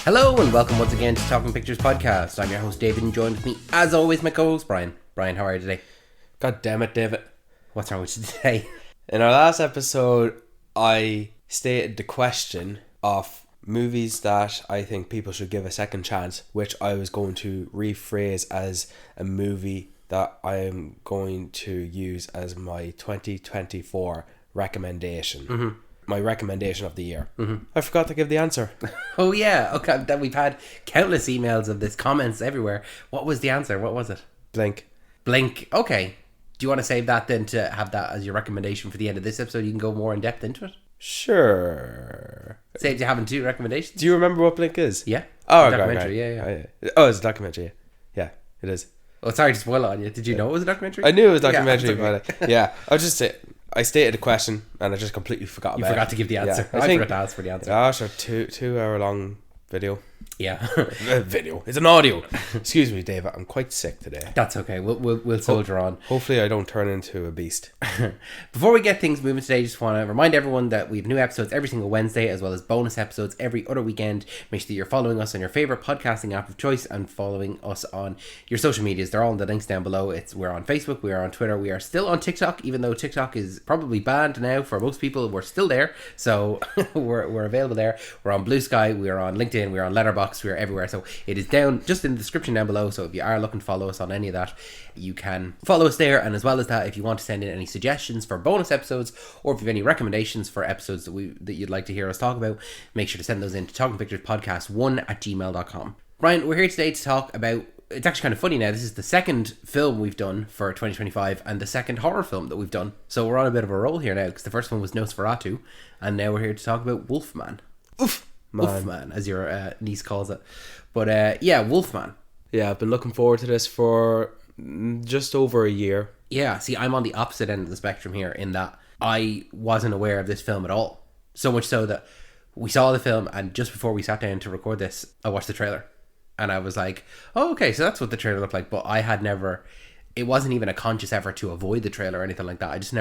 Hello and welcome once again to Talking Pictures Podcast. I'm your host David and joined with me as always my co-host Brian. Brian, how are you today? God damn it, David. What's wrong with you today? In our last episode, I stated the question of movies that I think people should give a second chance, which I was going to rephrase as a movie that I am going to use as my 2024 recommendation. Mm-hmm. My recommendation of the year. Mm-hmm. I forgot to give the answer. Oh yeah, okay. That we've had countless emails of this, comments everywhere. What was the answer? What was it? Blink. Okay. Do you want to save that then to have that as your recommendation for the end of this episode? You can go more in depth into it. Sure. Saves you having two recommendations. Do you remember what Blink is? Yeah. Oh, documentary. Okay. Yeah. Oh, it's a documentary. Yeah, it is. Oh, sorry to spoil it on you. Did you know it was a documentary? I knew it was a documentary, okay. but yeah, I stated a question and I just completely forgot about it. You forgot to give the answer. Yeah, I forgot to ask for the answer. Gosh, a 2 hour long video. Yeah. Video. It's an audio. Excuse me, David. I'm quite sick today. That's okay. We'll soldier on. Hopefully I don't turn into a beast. Before we get things moving today, just want to remind everyone that we have new episodes every single Wednesday, as well as bonus episodes every other weekend. Make sure that you're following us on your favorite podcasting app of choice and following us on your social medias. They're all in the links down below. We're on Facebook, we are on Twitter, we are still on TikTok, even though TikTok is probably banned now for most people. We're still there, so we're available there. We're on Blue Sky, we're on LinkedIn, we're on Letterboxd, we're everywhere. So it is down just in the description down below. So if you are looking to follow us on any of that, you can follow us there. And as well as that, if you want to send in any suggestions for bonus episodes, or if you have any recommendations for episodes that you'd like to hear us talk about, make sure to send those in to talkingpicturespodcast1@gmail.com. Brian, we're here today to talk about, it's actually kind of funny now, this is the second film we've done for 2025 and the second horror film that we've done. So we're on a bit of a roll here now, because the first one was Nosferatu, and now we're here to talk about Wolfman. Wolfman, as your niece calls it. But yeah, Wolfman. Yeah, I've been looking forward to this for just over a year. Yeah, see, I'm on the opposite end of the spectrum here in that I wasn't aware of this film at all. So much so that we saw the film, and just before we sat down to record this, I watched the trailer. And I was like, oh, okay, so that's what the trailer looked like. But I had never, it wasn't even a conscious effort to avoid the trailer or anything like that. It just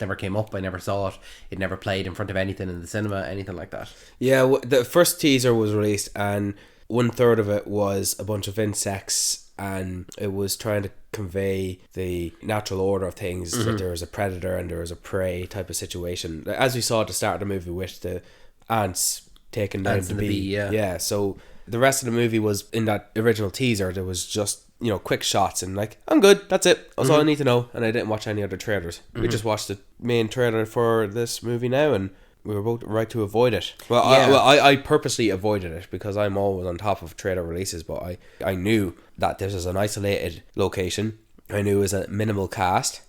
never came up. I never saw it. It never played in front of anything in the cinema, anything like that. Yeah, the first teaser was released and 1/3 of it was a bunch of insects, and it was trying to convey the natural order of things, that there was a predator and there was a prey type of situation. As we saw at the start of the movie with the ants taking down the bee. Yeah, so the rest of the movie was, in that original teaser, there was just, quick shots and like, I'm good, that's it, that's all I need to know. And I didn't watch any other trailers. We just watched the main trailer for this movie now, and we were both right to avoid it. Well, yeah. I purposely avoided it because I'm always on top of trailer releases, but I knew that this is an isolated location. I knew it was a minimal cast.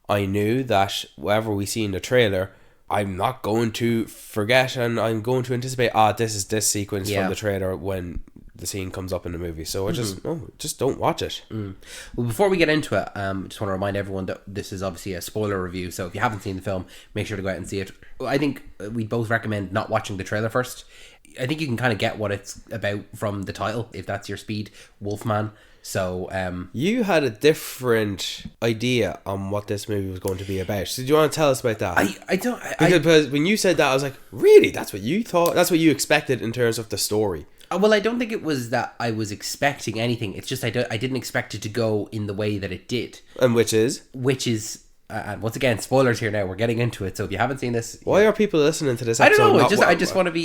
I knew that whatever we see in the trailer, I'm not going to forget, and I'm going to anticipate, this is this sequence from the trailer when the scene comes up in the movie. So I just don't watch it. Well, before we get into it, just want to remind everyone that this is obviously a spoiler review, so if you haven't seen the film, make sure to go out and see it. I think we both recommend not watching the trailer first. I think you can kind of get what it's about from the title, if that's your speed, Wolfman. So you had a different idea on what this movie was going to be about. So do you want to tell us about that? Because when you said that, I was like, really? That's what you thought? That's what you expected in terms of the story? Well, I don't think it was that I was expecting anything. It's just I didn't expect it to go in the way that it did. And which is, and once again, spoilers here now. We're getting into it, so if you haven't seen this, why are people listening to this episode? I don't know. I just want to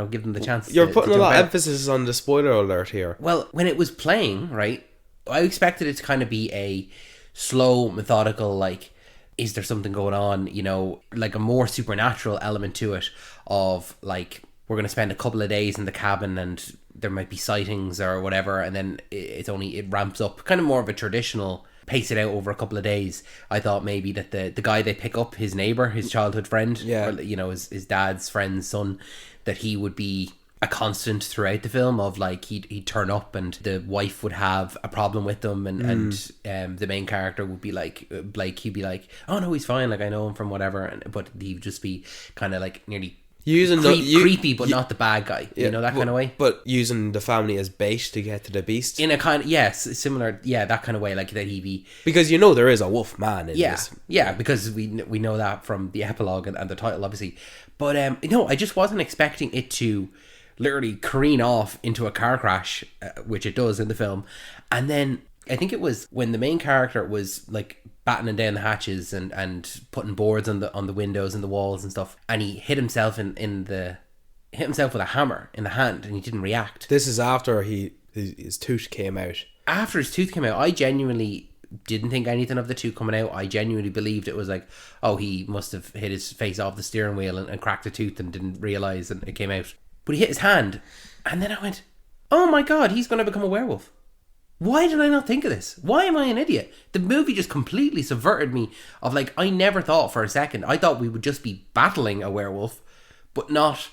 give them the chance. You're putting a lot of emphasis on the spoiler alert here. Well, when it was playing, right, I expected it to kind of be a slow, methodical, like, is there something going on? Like a more supernatural element to it. Of like, we're going to spend a couple of days in the cabin and there might be sightings or whatever, and then it ramps up, kind of more of a traditional, pace it out over a couple of days. I thought maybe that the guy they pick up, his neighbour, his childhood friend, or, his dad's friend's son, that he would be a constant throughout the film, of like he'd turn up and the wife would have a problem with them, and the main character would be like Blake, he'd be like, oh no, he's fine, like I know him from whatever, but he'd just be kind of like nearly creepy, but not the bad guy, that kind of way. But using the family as bait to get to the beast. In a kind of, similar, that kind of way, like that he be... Because there is a wolf man in this. Yeah, because we know that from the epilogue and the title, obviously. But, no, I just wasn't expecting it to literally careen off into a car crash, which it does in the film. And then I think it was when the main character was like battening down the hatches and putting boards on the windows and the walls and stuff, and he hit himself hit himself with a hammer in the hand, and he didn't react. This is after his tooth came out. After his tooth came out, I genuinely didn't think anything of the tooth coming out. I genuinely believed it was like, oh, he must have hit his face off the steering wheel and cracked a tooth and didn't realise and it came out. But he hit his hand, and then I went, oh my god, he's going to become a werewolf. Why did I not think of this? Why am I an idiot? The movie just completely subverted me of like, I never thought for a second. I thought we would just be battling a werewolf, but not,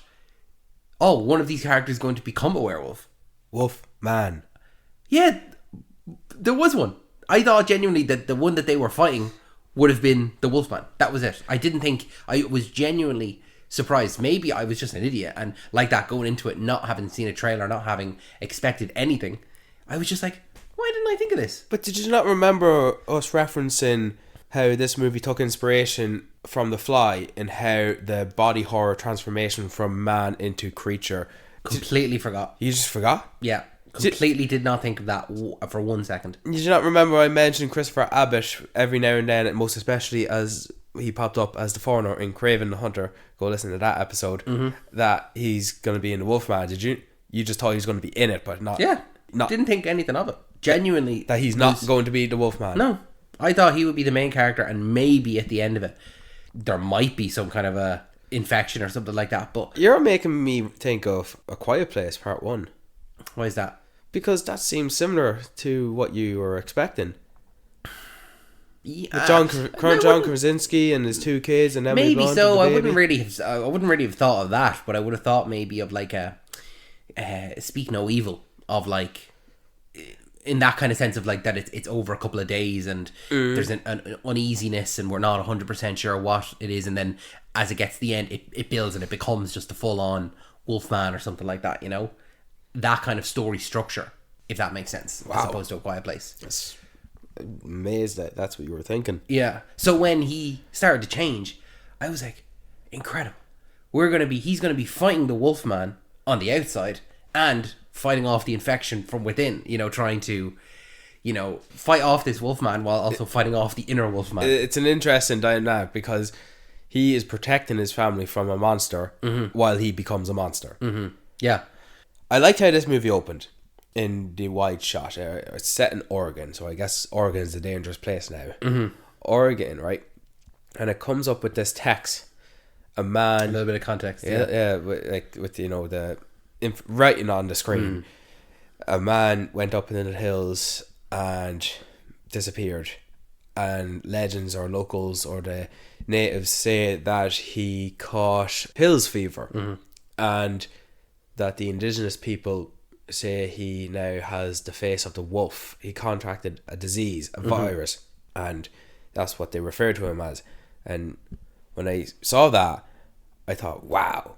oh, one of these characters is going to become a werewolf. Wolf man. Yeah, there was one. I thought genuinely that the one that they were fighting would have been the Wolfman. That was it. I didn't think, I was genuinely surprised. Maybe I was just an idiot, and like that, going into it, not having seen a trailer, not having expected anything, I was just like, why didn't I think of this? But did you not remember us referencing how this movie took inspiration from The Fly and how the body horror transformation from man into creature? Completely forgot. You just forgot? Yeah. Completely did not think of that for 1 second. Did you not remember I mentioned Christopher Abbott every now and then, most especially as he popped up as the foreigner in Craven the Hunter? Go listen to that episode. That he's going to be in the Wolfman. Did you? You just thought he was going to be in it, but not. Yeah. Didn't think anything of it. Genuinely. That he's not going to be the Wolfman. No. I thought he would be the main character, and maybe at the end of it, there might be some kind of a infection or something like that. But you're making me think of A Quiet Place Part 1. Why is that? Because that seems similar to what you were expecting. Yeah, With John Krasinski and his 2 kids and Emily maybe Blunt so. and the I baby. wouldn't really have thought of that, but I would have thought maybe of like a Speak No Evil, of like, in that kind of sense of like that it's over a couple of days and there's an uneasiness and we're not 100% sure what it is, and then as it gets to the end, it builds and it becomes just a full on Wolfman or something like that, you know. That kind of story structure, if that makes sense, as opposed to A Quiet Place. That's amazed that that's what you were thinking. Yeah. So when he started to change, I was like, incredible. He's gonna be fighting the Wolfman on the outside and fighting off the infection from within. You know, trying to, fight off this Wolfman while also fighting off the inner Wolfman. It's an interesting dynamic because he is protecting his family from a monster while he becomes a monster. Yeah. I liked how this movie opened in the wide shot. It's set in Oregon, so I guess Oregon is a dangerous place now. Oregon, right? And it comes up with this text. A man... A little bit of context. Yeah, with the writing on the screen. A man went up into the hills and disappeared. And legends or locals or the natives say that he caught hills fever. And that the indigenous people say he now has the face of the wolf. He contracted a disease, a virus, and that's what they refer to him as. And when I saw that, I thought, wow,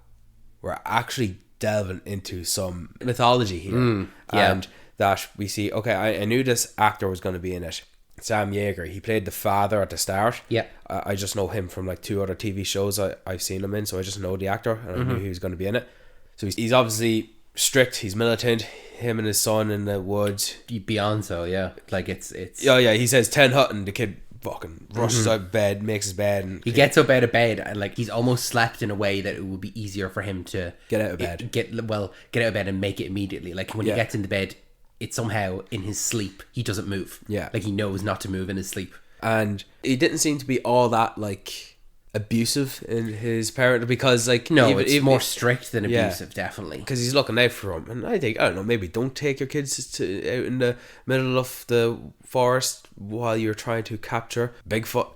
we're actually delving into some mythology here. And that we see, okay, I knew this actor was going to be in it. Sam Yeager, he played the father at the start. Yeah. I just know him from like 2 other TV shows I've seen him in, so I just know the actor, and I knew he was going to be in it. So he's obviously strict, he's militant, him and his son in the woods. Beyond so, yeah. Like it's yeah, he says 10 Hutton, the kid fucking rushes out of bed, makes his bed, and he gets up out of bed, and like he's almost slept in a way that it would be easier for him to get out of bed. Get out of bed and make it immediately. Like when he gets into bed, it's somehow in his sleep he doesn't move. Yeah. Like he knows not to move in his sleep. And he didn't seem to be all that like abusive in his parent, because like it's more strict than abusive, definitely, because he's looking out for him. And I think, I don't know, maybe don't take your kids out in the middle of the forest while you're trying to capture Bigfoot.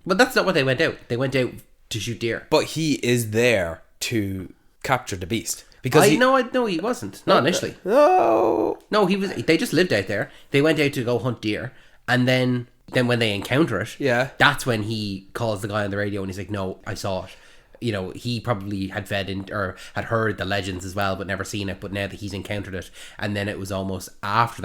But that's not what they went out. They went out to shoot deer. But he is there to capture the beast. Because he wasn't. Not initially. No, he was. They just lived out there. They went out to go hunt deer, and then when they encounter it, that's when he calls the guy on the radio and he's like, "No, I saw it." He probably had fed in or had heard the legends as well, but never seen it. But now that he's encountered it, and then it was almost after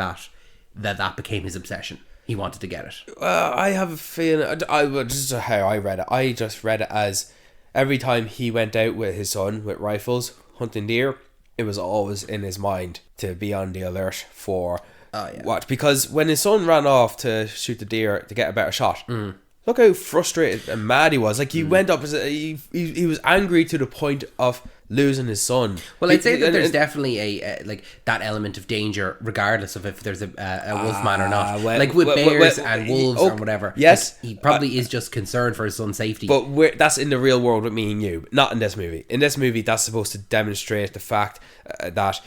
that became his obsession. He wanted to get it. I have a feeling. This is how I read it. I just read it as every time he went out with his son with rifles hunting deer, it was always in his mind to be on the alert for Oh, yeah. what, because when his son ran off to shoot the deer to get a better shot, look how frustrated and mad he was. Like, he went up, he was angry to the point of losing his son. Well, I'd say that there's definitely a like that element of danger, regardless of if there's a wolfman or not. Like with bears and wolves or whatever. Yes, he probably is just concerned for his son's safety. But that's in the real world with me and you, not in this movie. In this movie, that's supposed to demonstrate the fact that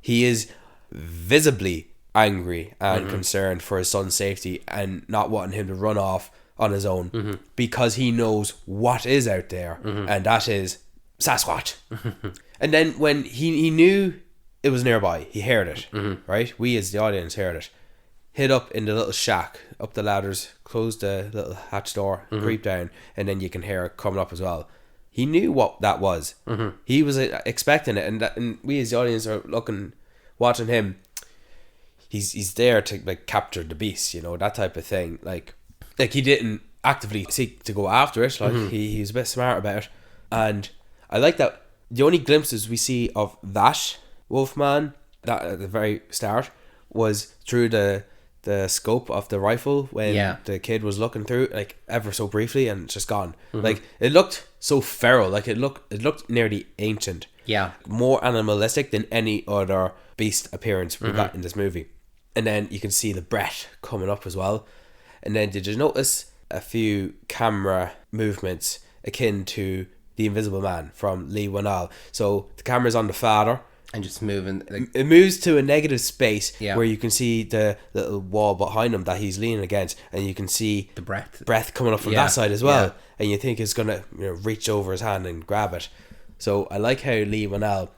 he is visibly angry and concerned for his son's safety and not wanting him to run off on his own because he knows what is out there, and that is Sasquatch. And then when he knew it was nearby, he heard it, right? We as the audience heard it. Hid up in the little shack, up the ladders, closed the little hatch door, creep down, and then you can hear it coming up as well. He knew what that was. He was expecting it, and we as the audience are watching him. He's there to like capture the beast, that type of thing. Like he didn't actively seek to go after it. Like he was a bit smart about it, and I like that. The only glimpses we see of that Wolfman that at the very start was through the scope of the rifle when the kid was looking through, like ever so briefly, and it's just gone. Like it looked so feral, like it looked nearly ancient. Yeah, more animalistic than any other beast appearance we got in this movie. And then you can see the breath coming up as well. And then did you notice a few camera movements akin to The Invisible Man from Leigh Whannell? So the camera's on the father and just moving. It moves to a negative space where you can see the little wall behind him that he's leaning against, and you can see the breath coming up from that side as well. And you think it's gonna reach over his hand and grab it. So I like how Leigh Whannell,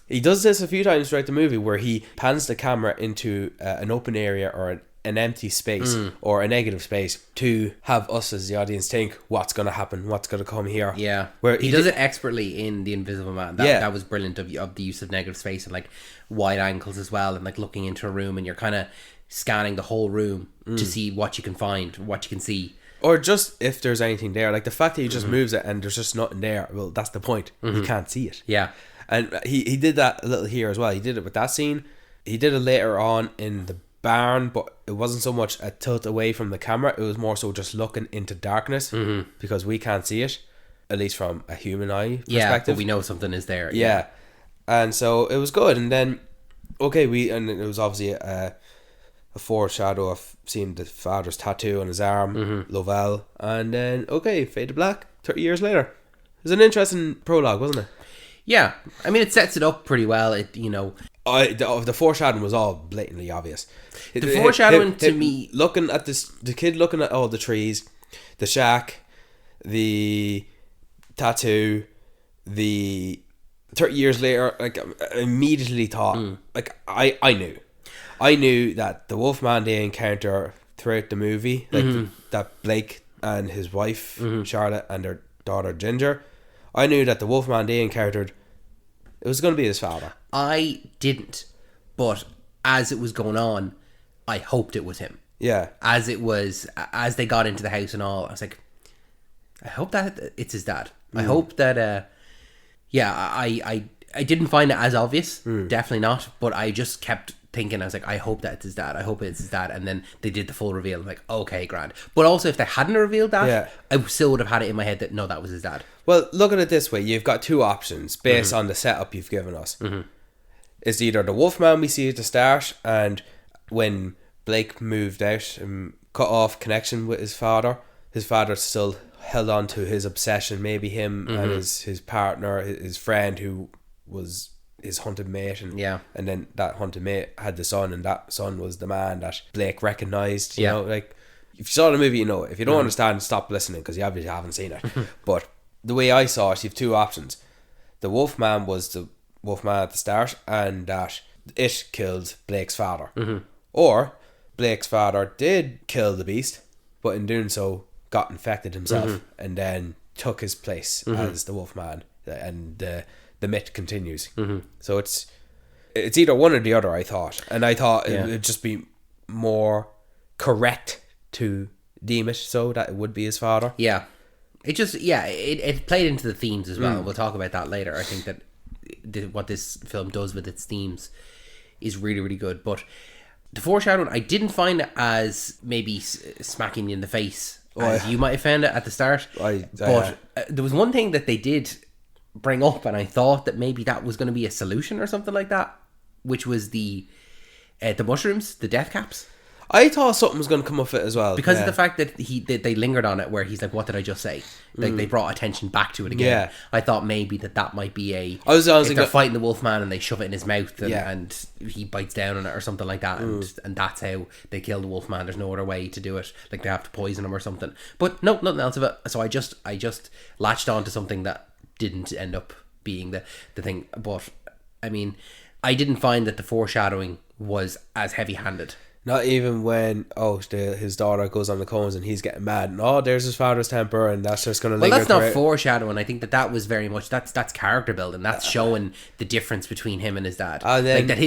he does this a few times throughout the movie where he pans the camera into an open area or an empty space or a negative space to have us as the audience think what's going to happen, what's going to come here. Yeah. Where he does it expertly in The Invisible Man. That was brilliant of the use of negative space and like wide angles as well, and like looking into a room and you're kind of scanning the whole room to see what you can find, what you can see. Or just if there's anything there. Like the fact that he just moves it and there's just nothing there, well, that's the point. You can't see it. Yeah. And he did that a little here as well. He did it with that scene. He did it later on in the barn, but it wasn't so much a tilt away from the camera. It was more so just looking into darkness because we can't see it, at least from a human eye perspective. Yeah, but we know something is there. Yeah. And so it was good. And then, and it was obviously a foreshadow of seeing the father's tattoo on his arm, Lovell. And then, fade to black, 30 years later. It was an interesting prologue, wasn't it? Yeah, I mean, it sets it up pretty well. The foreshadowing was all blatantly obvious. The foreshadowing to me, looking at the kid looking at all the trees, the shack, the tattoo, the 30 years later, like I immediately thought, like I knew that the Wolfman they encounter throughout the movie, like that Blake and his wife Charlotte and their daughter Ginger. I knew that the Wolfman they encountered, it was going to be his father. I didn't, but as it was going on, I hoped it was him. Yeah. As they got into the house and all, I was like, I hope that it's his dad. I hope that, I didn't find it as obvious, definitely not, but I just kept thinking, I was like, I hope that it's his dad. I hope it's his dad. And then they did the full reveal. I'm like, okay, grand. But also, if they hadn't revealed that, I still would have had it in my head that no, that was his dad. Well, look at it this way. You've got two options based on the setup you've given us. It's either the Wolfman we see at the start, and when Blake moved out and cut off connection with his father still held on to his obsession. Maybe him and his partner, his friend who was his hunted mate, and then that hunted mate had the son, and that son was the man that Blake recognized. You know, like if you saw the movie, you know. If you don't understand, stop listening because you obviously haven't seen it. But the way I saw it, you have two options. The Wolfman was the Wolfman at the start, and that it killed Blake's father. Or Blake's father did kill the beast, but in doing so got infected himself and then took his place as the Wolfman, and the myth continues. So it's either one or the other, I thought. And I thought it would just be more correct to deem it so that it would be his father. Yeah. It just, it played into the themes as well. We'll talk about that later. I think that what this film does with its themes is really, really good. But the foreshadowing, I didn't find it as maybe smacking you in the face as you might have found it at the start. But there was one thing that they did bring up, and I thought that maybe that was going to be a solution or something like that, which was the mushrooms, the death caps. I thought something was going to come of it as well. Because of the fact that they lingered on it, where he's like, what did I just say? Like, they brought attention back to it again. Yeah. I thought maybe that might be a... I was if they're fighting the Wolfman and they shove it in his mouth and he bites down on it or something like that, and that's how they kill the Wolfman. There's no other way to do it. Like, they have to poison him or something. But no, nothing else of it. So I just latched on to something that didn't end up being the thing. But, I mean, I didn't find that the foreshadowing was as heavy-handed. Not even when his daughter goes on the cones and he's getting mad and there's his father's temper and that's just going to linger. Well, that's not foreshadowing. I think that was very much that's character building. That's showing the difference between him and his dad. Like that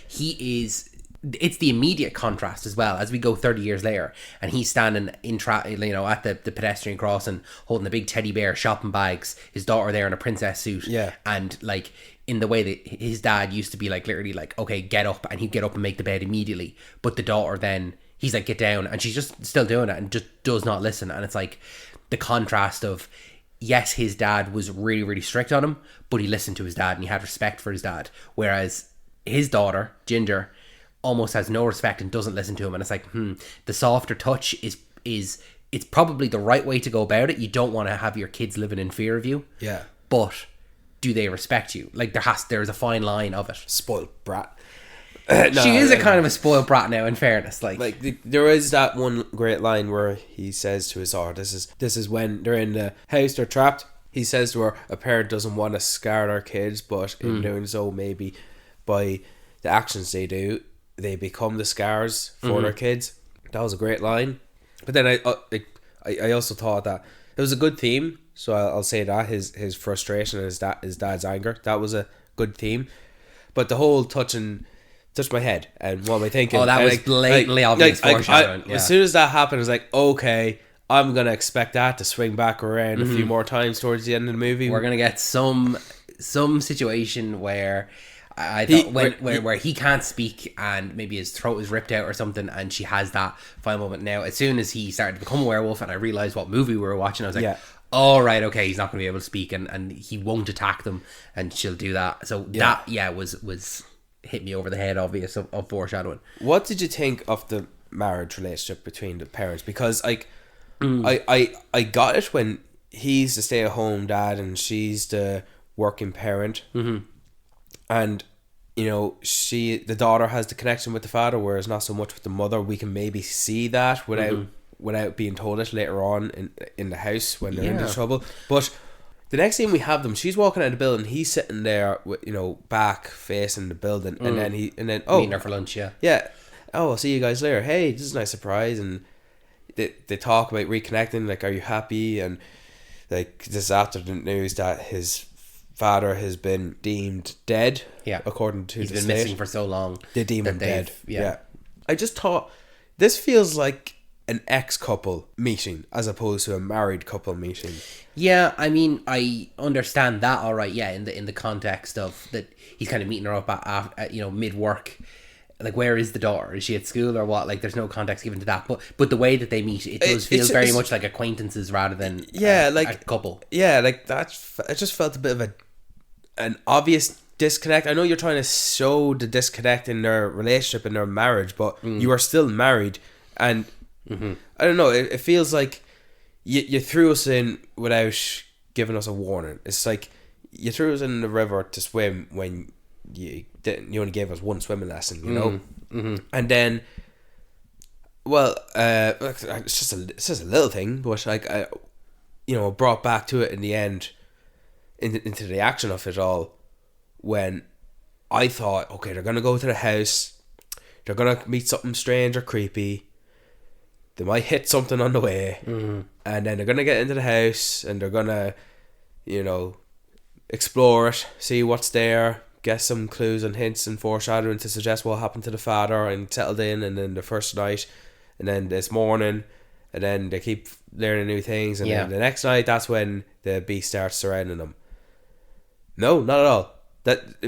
he is. It's the immediate contrast as well as we go 30 years later and he's standing at the pedestrian crossing holding the big teddy bear shopping bags, his daughter there in a princess suit, and like in the way that his dad used to be like literally like, okay, get up, and he'd get up and make the bed immediately, but the daughter then he's like, get down, and she's just still doing it and just does not listen. And it's like the contrast of, yes, his dad was really, really strict on him, but he listened to his dad and he had respect for his dad, whereas his daughter Ginger almost has no respect and doesn't listen to him. And it's like, the softer touch is it's probably the right way to go about it. You don't want to have your kids living in fear of you, but do they respect you? Like there's a fine line of it. Spoiled brat. She is a kind of a spoiled brat now, in fairness. There is that one great line where he says to his daughter, this is when they're in the house, they're trapped. He says to her, a parent doesn't want to scar their kids, but in doing so, maybe by the actions they do, they become the scars for their kids. That was a great line. But then I also thought that it was a good theme. So I'll say that his frustration and his dad's anger, that was a good theme. But the whole touched my head, and what am I thinking? Oh, that was blatantly obvious foreshadowing. As soon as that happened, I was like, okay, I'm gonna expect that to swing back around a few more times towards the end of the movie. We're gonna get some situation where I thought where he can't speak and maybe his throat is ripped out or something, and she has that final moment. Now, as soon as he started to become a werewolf and I realised what movie we were watching, I was like, oh, right, okay, he's not going to be able to speak and he won't attack them and she'll do that. So that was hit me over the head, obvious of foreshadowing. What did you think of the marriage relationship between the parents? Because I got it when he's the stay-at-home dad and she's the working parent. And the daughter has the connection with the father, whereas not so much with the mother. We can maybe see that without being told it later on in the house when they're into trouble. But the next scene we have them, she's walking out of the building, he's sitting there with, back facing the building, and then meeting her for lunch. I'll see you guys later. Hey, this is a nice surprise. And they talk about reconnecting, like, are you happy? And like, this is after the news that his father has been deemed dead. According to he's been missing for so long. They deem him dead. I just thought this feels like an ex-couple meeting as opposed to a married couple meeting. Yeah, I mean, I understand that, all right. Yeah, in the context of that, he's kind of meeting her up at mid work. Like, where is the daughter? Is she at school or what? Like, there's no context given to that. But the way that they meet, it does feel very much like acquaintances rather than a couple. Yeah, like that. It just felt a bit of an obvious disconnect. I know you're trying to show the disconnect in their relationship and their marriage, but you are still married, and I don't know. It feels like you threw us in without giving us a warning. It's like you threw us in the river to swim when you didn't. You only gave us one swimming lesson, and then, it's just a little thing, but like brought back to it in the end, into the action of it all, when I thought, okay, they're gonna go to the house, they're gonna meet something strange or creepy. They might hit something on the way, and then they're gonna get into the house and they're gonna, explore it, see what's there, get some clues and hints and foreshadowing to suggest what happened to the father, and settled in. And then the first night, and then this morning, and then they keep learning new things, and then the next night, that's when the beast starts surrounding them. No, not at all. That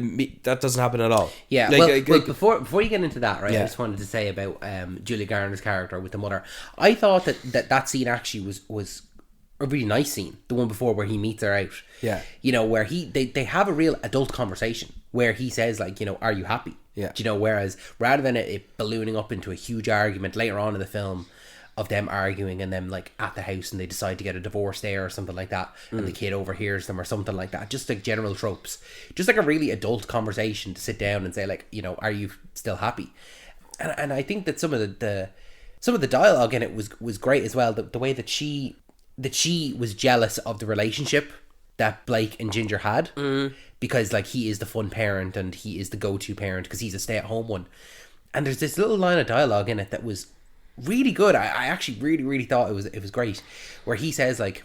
doesn't happen at all. Yeah, Like, well, before you get into that, right, I just wanted to say about Julia Garner's character with the mother. I thought that scene actually was a really nice scene, the one before where he meets her out. Yeah. You know, where they have a real adult conversation where he says, like, you know, are you happy? Yeah. Do you know, whereas rather than it ballooning up into a huge argument later on in the film of them arguing and them like at the house and they decide to get a divorce there or something like that, and the kid overhears them or something like that, just like general tropes, just like a really adult conversation to sit down and say, like, you know, are you still happy? And I think that some of the dialogue in it was great as well. The way that she was jealous of the relationship that Blake and Ginger had, because like he is the fun parent and he is the go-to parent because he's a stay-at-home one. And there's this little line of dialogue in it that was really good. I actually really thought it was great, where he says, like,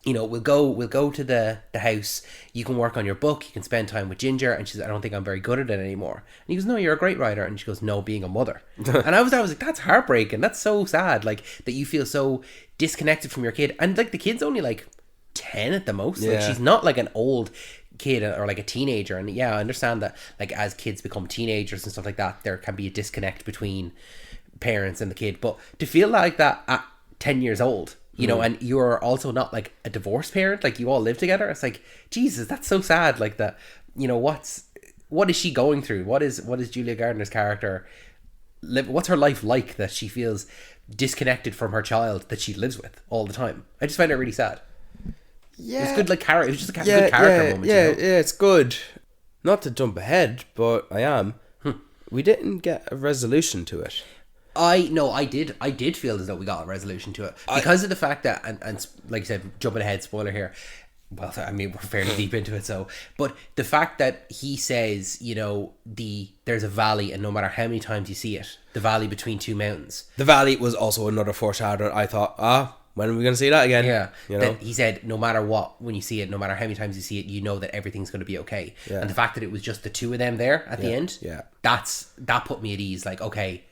you know, we'll go to the house, you can work on your book, you can spend time with Ginger. And she says, I don't think I'm very good at it anymore. And he goes, no, you're a great writer. And she goes, no, being a mother. And I was like, that's heartbreaking. That's so sad, like, that you feel so disconnected from your kid. And like the kid's only like 10 at the most. Like, she's not like an old kid or like a teenager. And yeah, I understand that like as kids become teenagers and stuff like that, there can be a disconnect between parents and the kid. But to feel like that at 10 years old, you know, and you're also not like a divorced parent, like you all live together, it's like, Jesus, that's so sad. Like that, you know, what is she going through? What is Julia Gardner's character what's her life like that she feels disconnected from her child that she lives with all the time? I just find it really sad. Yeah, it's good, like character. It was just a good character moment. Yeah, you know? yeah, it's good. Not to jump ahead, but I am. We didn't get a resolution to it. I did feel as though we got a resolution to it because of the fact that, and like I said, jumping ahead, spoiler here. Well, I mean, we're fairly deep into it, so, but the fact that he says, you know, there's a valley, and no matter how many times you see it, the valley between two mountains. The valley was also another foreshadow. I thought, when are we going to see that again? Yeah, you know? He said, no matter what, when you see it, no matter how many times you see it, you know that everything's going to be okay. Yeah. And the fact that it was just the two of them there at the end, yeah, that put me at ease. Like, okay,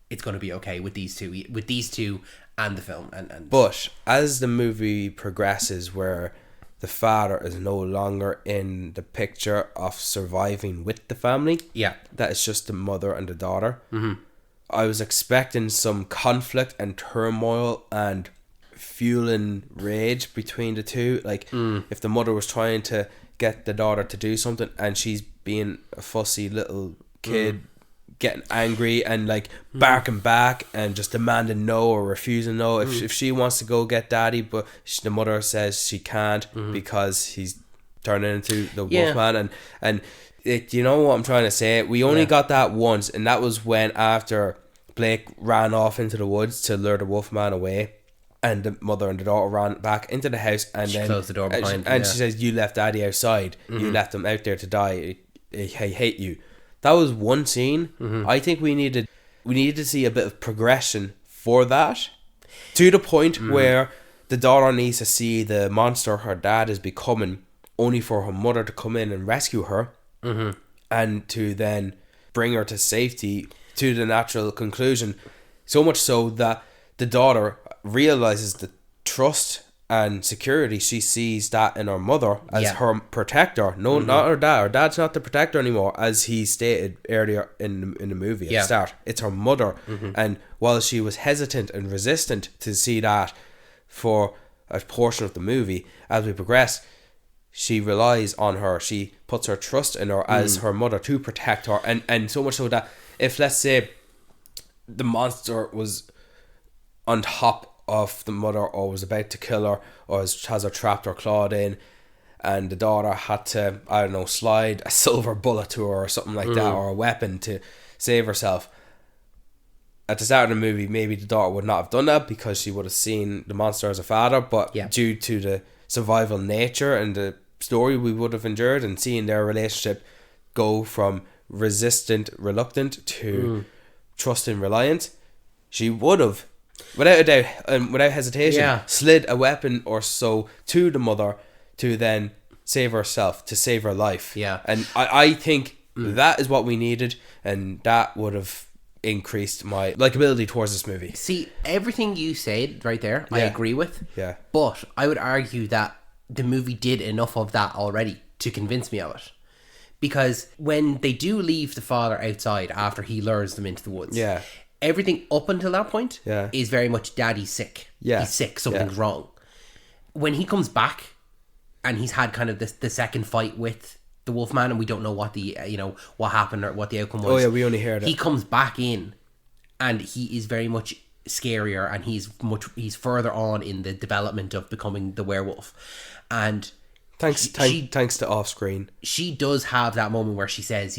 it's going to be okay with these two and the film. And but as the movie progresses, where the father is no longer in the picture of surviving with the family, that is just the mother and the daughter. I was expecting some conflict and turmoil and fueling rage between the two. Like, if the mother was trying to get the daughter to do something and she's being a fussy little kid, getting angry and like barking back and just demanding no or refusing no. If she wants to go get daddy, but the mother says she can't because he's turning into the wolfman. And it, you know what I'm trying to say? We only got that once, and that was when after Blake ran off into the woods to lure the wolfman away, and the mother and the daughter ran back into the house, and she closed the door behind and she says, you left daddy outside, you left him out there to die, I hate you. That was one scene. I think we needed to see a bit of progression for that, to the point where the daughter needs to see the monster her dad is becoming, only for her mother to come in and rescue her, and to then bring her to safety, to the natural conclusion. So much so that the daughter realizes the trust and security she sees that in her mother as her protector. No, not her dad. Her dad's not the protector anymore, as he stated earlier in the movie at the start. It's her mother. And while she was hesitant and resistant to see that for a portion of the movie, as we progress, she relies on her. She puts her trust in her as her mother to protect her. And so much so that if, let's say, the monster was on top of the mother or was about to kill her or has her trapped or clawed in, and the daughter had to, I don't know, slide a silver bullet to her or something like that, or a weapon to save herself, at the start of the movie maybe the daughter would not have done that because she would have seen the monster as a father, but due to the survival nature and the story we would have endured, and seeing their relationship go from resistant, reluctant to trusting, reliant, she would have, without a doubt and without hesitation, slid a weapon or so to the mother to then save herself, to save her life. And I think that is what we needed, and that would have increased my likability towards this movie. See, everything you said right there, I agree with. But I would argue that the movie did enough of that already to convince me of it. Because when they do leave the father outside after he lures them into the woods, Yeah. everything up until that point Yeah. is very much daddy's sick. Yeah. He's sick, something's wrong. When he comes back and he's had kind of the second fight with the Wolfman, and we don't know what the what happened or what the outcome was. Oh yeah, we only heard it. He comes back in and he is very much scarier, and he's further on in the development of becoming the werewolf. And Thanks to off screen. she does have that moment where she says,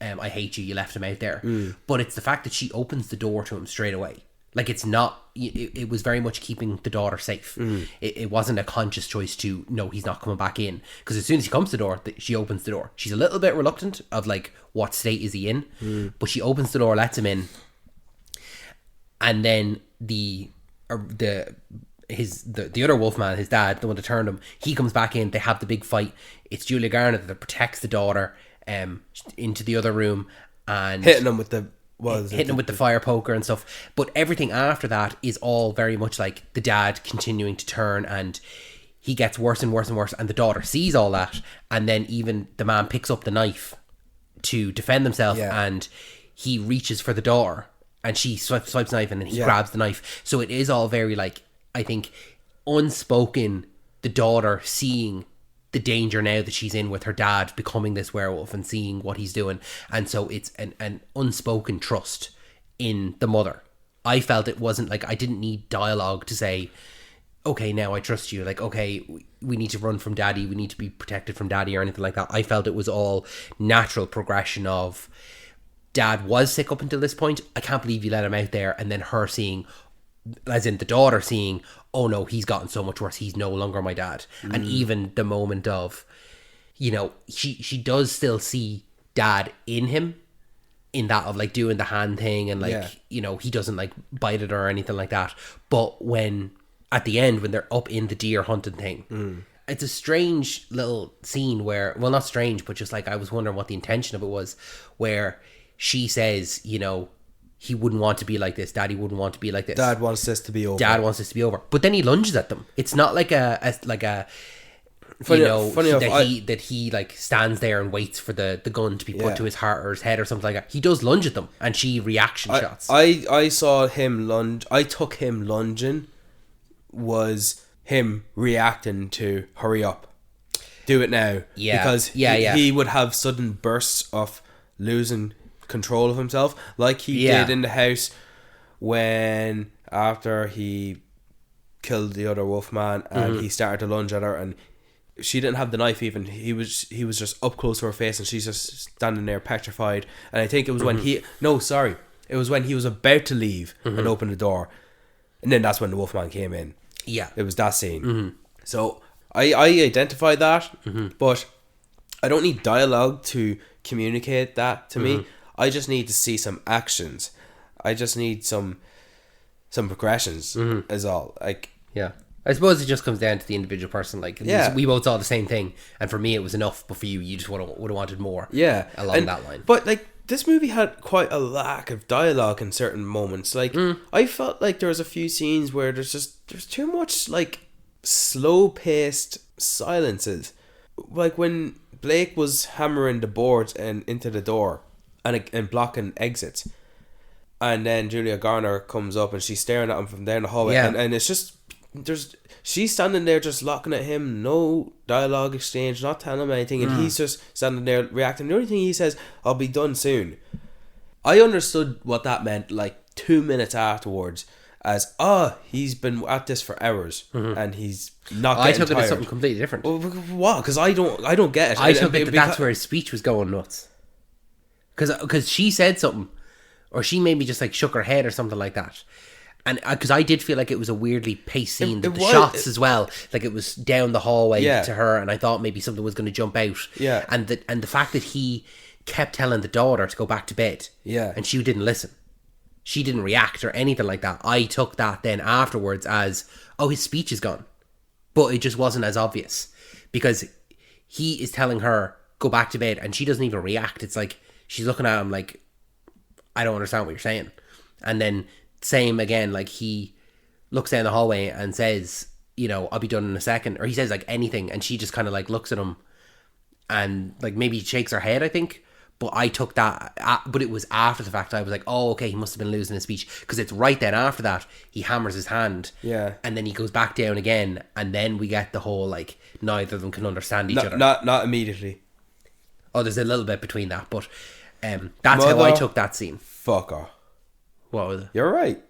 I hate you, you left him out there. But it's the fact that she opens the door to him straight away. Like, it's not, it was very much keeping the daughter safe. It wasn't a conscious choice to, no, he's not coming back in. Because as soon as he comes to the door, she opens the door. She's a little bit reluctant of, like, what state is he in? But she opens the door, lets him in. And then the other Wolfman, his dad, the one that turned him, he comes back in. They have the big fight. It's Julia Garner that protects the daughter into the other room and Hitting him with the fire poker and stuff. But everything after that is all very much like the dad continuing to turn, and he gets worse and worse and worse, and the daughter sees all that, and then even the man picks up the knife to defend himself, and he reaches for the door, and she swipes the knife, and then he grabs the knife. So it is all very, like, I think, unspoken, the daughter seeing the danger now that she's in with her dad becoming this werewolf and seeing what he's doing. And so it's an unspoken trust in the mother. I felt it wasn't like, I didn't need dialogue to say, okay, now I trust you. Like, okay, we need to run from daddy. We need to be protected from daddy or anything like that. I felt it was all natural progression of dad was sick up until this point. I can't believe you let him out there. And then her seeing, as in the daughter seeing, oh no, he's gotten so much worse, he's no longer my dad. And even the moment of, she does still see dad in him, in that of like doing the hand thing, and like he doesn't like bite it or anything like that. But when at the end, when they're up in the deer hunting thing, it's a strange little scene where, well, not strange, but just like I was wondering what the intention of it was, where she says, he wouldn't want to be like this. Daddy wouldn't want to be like this. Dad wants this to be over. Dad wants this to be over. But then he lunges at them. It's not like Funny that he like stands there and waits for the gun to be put to his heart or his head or something like that. He does lunge at them, and she reaction shots. I saw him lunge. I took him lunging was him reacting to hurry up, do it now. Yeah, because he would have sudden bursts of losing control of himself, like he did in the house when after he killed the other Wolfman and he started to lunge at her, and she didn't have the knife even. He was just up close to her face, and she's just standing there petrified. And I think it was when it was when he was about to leave and open the door, and then that's when the Wolfman came in. Yeah, it was that scene. So I identify that, but I don't need dialogue to communicate that to me. I just need to see some actions. I just need some progressions is all. Like, yeah, I suppose it just comes down to the individual person. Like, we both saw the same thing, and for me it was enough, but for you just would have wanted more. Yeah, along that line. But like, this movie had quite a lack of dialogue in certain moments. Like, I felt like there was a few scenes where there's too much like slow paced silences. Like when Blake was hammering the boards and into the door and blocking exits, and then Julia Garner comes up and she's staring at him from down the hallway, and it's just she's standing there just looking at him, no dialogue exchange, not telling him anything, and he's just standing there reacting. The only thing he says, "I'll be done soon." I understood what that meant like 2 minutes afterwards as, he's been at this for hours and he's not getting tired. I took it as something completely different. Well, what? Because I don't get it. I took it that's where his speech was going nuts. Because she said something, or she maybe just like shook her head or something like that. And because I did feel like it was a weirdly paced scene. The shots as well, like it was down the hallway to her, and I thought maybe something was going to jump out. Yeah. And the fact that he kept telling the daughter to go back to bed. Yeah. And she didn't listen. She didn't react or anything like that. I took that then afterwards as, his speech is gone. But it just wasn't as obvious. Because he is telling her, go back to bed, and she doesn't even react. It's like, she's looking at him like, I don't understand what you're saying. And then same again, like he looks down the hallway and says, I'll be done in a second. Or he says like anything, and she just kind of like looks at him and like maybe shakes her head, I think. But I took that, but it was after the fact. I was like, oh, okay, he must have been losing his speech, because it's right then after that he hammers his hand, and then he goes back down again, and then we get the whole like neither of them can understand each other. Not immediately. Oh, there's a little bit between that, but that's how I took that scene. Fucker. What was it? You're right.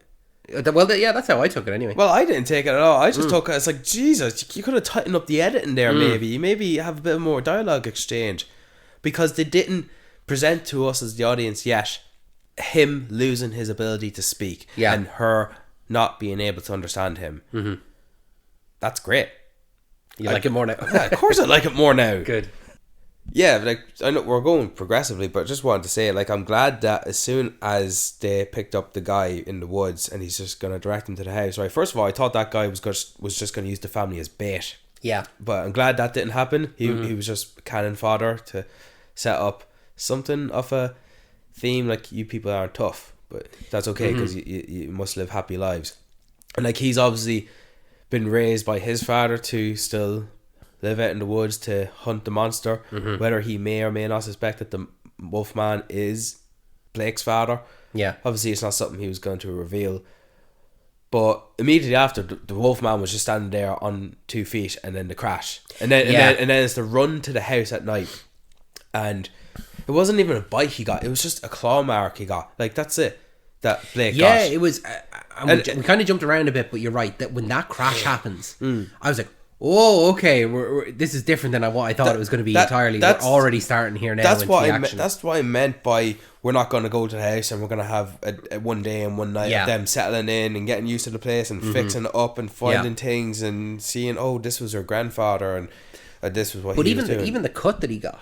Well, yeah, that's how I took it anyway. Well, I didn't take it at all. I just took it as like, Jesus, you could have tightened up the editing there. Maybe have a bit more dialogue exchange, because they didn't present to us as the audience yet him losing his ability to speak and her not being able to understand him. That's great. You like it more now? Yeah, of course I like it more now. Good. Yeah, like I know we're going progressively, but I just wanted to say, like, I'm glad that as soon as they picked up the guy in the woods and he's just going to direct him to the house, right? First of all, I thought that guy was just going to use the family as bait. Yeah. But I'm glad that didn't happen. He was just cannon fodder to set up something of a theme like, you people aren't tough, but that's okay, because you must live happy lives. And like, he's obviously been raised by his father to still live out in the woods to hunt the monster, whether he may or may not suspect that the Wolfman is Blake's father. Yeah, obviously it's not something he was going to reveal, but immediately after, the Wolfman was just standing there on 2 feet, and then the crash, and then it's the run to the house at night, and it wasn't even a bite he got, it was just a claw mark he got. Like, that's it that Blake got. Yeah, it was we kind of jumped around a bit, but you're right that when that crash happens, I was like, oh, okay, this is different than what I thought it was going to be entirely. We're already starting here now. That's what I meant by, we're not going to go to the house and we're going to have a one day and one night of them settling in and getting used to the place and fixing it up and finding things and seeing, oh, this was her grandfather and this was what he was doing. But even the cut that he got,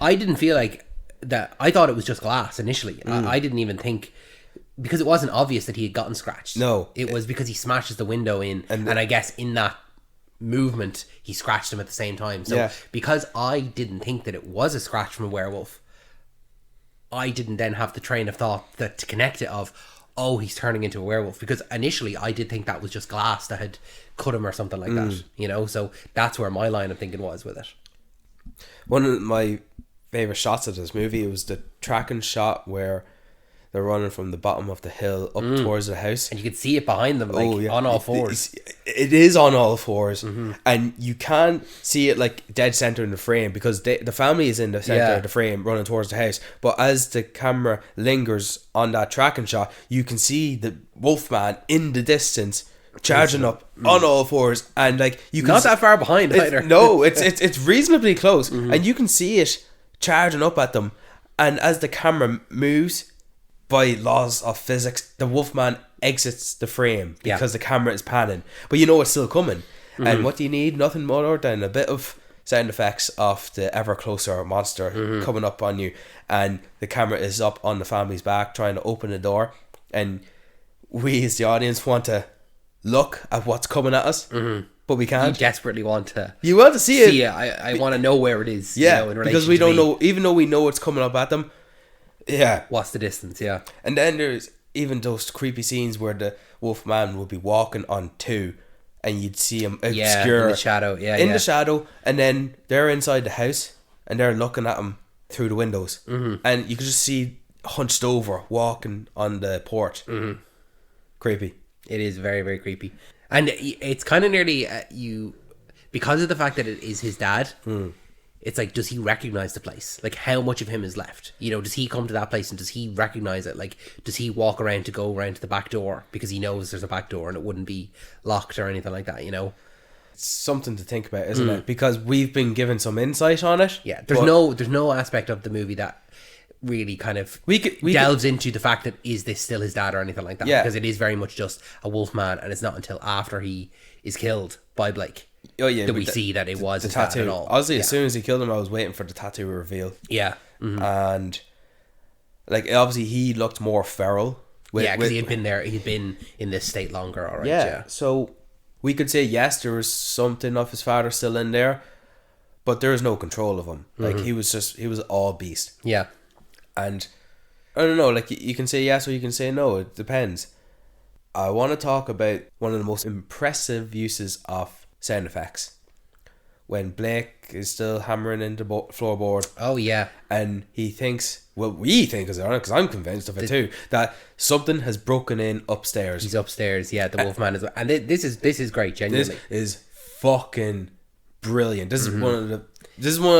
I didn't feel like that. I thought it was just glass initially. I didn't even think, because it wasn't obvious that he had gotten scratched. No. It was because he smashes the window in, and I guess in that movement he scratched him at the same time. So because I didn't think that it was a scratch from a werewolf, I didn't then have the train of thought that to connect it of, oh, he's turning into a werewolf, because initially I did think that was just glass that had cut him or something like that, you know. So that's where my line of thinking was with it. One of my favorite shots of this movie was the tracking shot where they're running from the bottom of the hill up towards the house, and you could see it behind them, like on all fours. It is on all fours, and you can't see it like dead center in the frame, because the family is in the center of the frame running towards the house. But as the camera lingers on that tracking shot, you can see the Wolfman in the distance charging up on all fours, and like, you can not that far behind either. No, it's reasonably close, and you can see it charging up at them. And as the camera moves, by laws of physics, the Wolfman exits the frame because the camera is panning, but you know it's still coming. And what do you need? Nothing more than a bit of sound effects of the ever closer monster coming up on you, and the camera is up on the family's back trying to open the door, and we as the audience want to look at what's coming at us, but we can't. You desperately want to. You want to see it. I want to know where it is. Yeah, you know, in because we don't know, even though we know it's coming up at them. Yeah. What's the distance? Yeah. And then there's even those creepy scenes where the Wolfman would be walking on 2, and you'd see him obscure in the shadow. In the shadow, and then they're inside the house and they're looking at him through the windows, and you could just see hunched over walking on the porch. Creepy. It is very, very creepy, and it's kind of nearly because of the fact that it is his dad. It's like, does he recognize the place? Like, how much of him is left? You know, does he come to that place and does he recognize it? Like, does he walk around to go around to the back door because he knows there's a back door and it wouldn't be locked or anything like that, you know? It's something to think about, isn't it? Because we've been given some insight on it. Yeah, there's no aspect of the movie that really kind of delves into the fact that is this still his dad or anything like that. Yeah. Because it is very much just a Wolfman, and it's not until after he is killed by Blake that we see that it was the tattoo at all. Honestly, as soon as he killed him, I was waiting for the tattoo reveal. Yeah. And like, obviously he looked more feral. Because he had been there, he'd been in this state longer, alright. Yeah. So we could say yes, there was something of his father still in there, but there was no control of him. Like, he was all beast. Yeah. And I don't know, like, you can say yes or you can say no, it depends. I want to talk about one of the most impressive uses of sound effects, when Blake is still hammering into floorboard. Oh yeah. And he thinks, well, we think, because I'm convinced of it too, that something has broken in upstairs. He's upstairs, yeah, the Wolfman is, and this is great, genuinely. This is fucking brilliant. This is one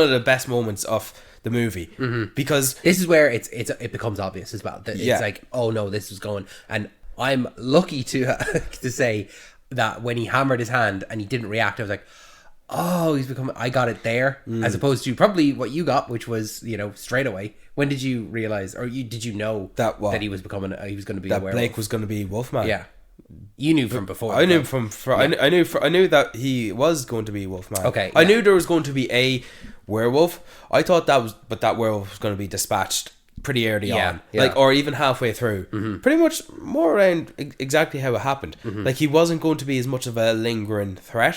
of the best moments of the movie, because this is where it becomes obvious as well. It's like, oh no, this was going, and I'm lucky to to say that when he hammered his hand and he didn't react, I was like, oh, he's becoming. I got it there, as opposed to probably what you got, which was, you know, straight away. When did you realize, or did you know that he was becoming? He was going to be that a werewolf? Blake was going to be Wolfman. Yeah, you knew from before. I knew I knew that he was going to be Wolfman. Okay, I knew there was going to be a werewolf. I thought that werewolf was going to be dispatched pretty early on, like, or even halfway through, pretty much more around exactly how it happened. Like, he wasn't going to be as much of a lingering threat.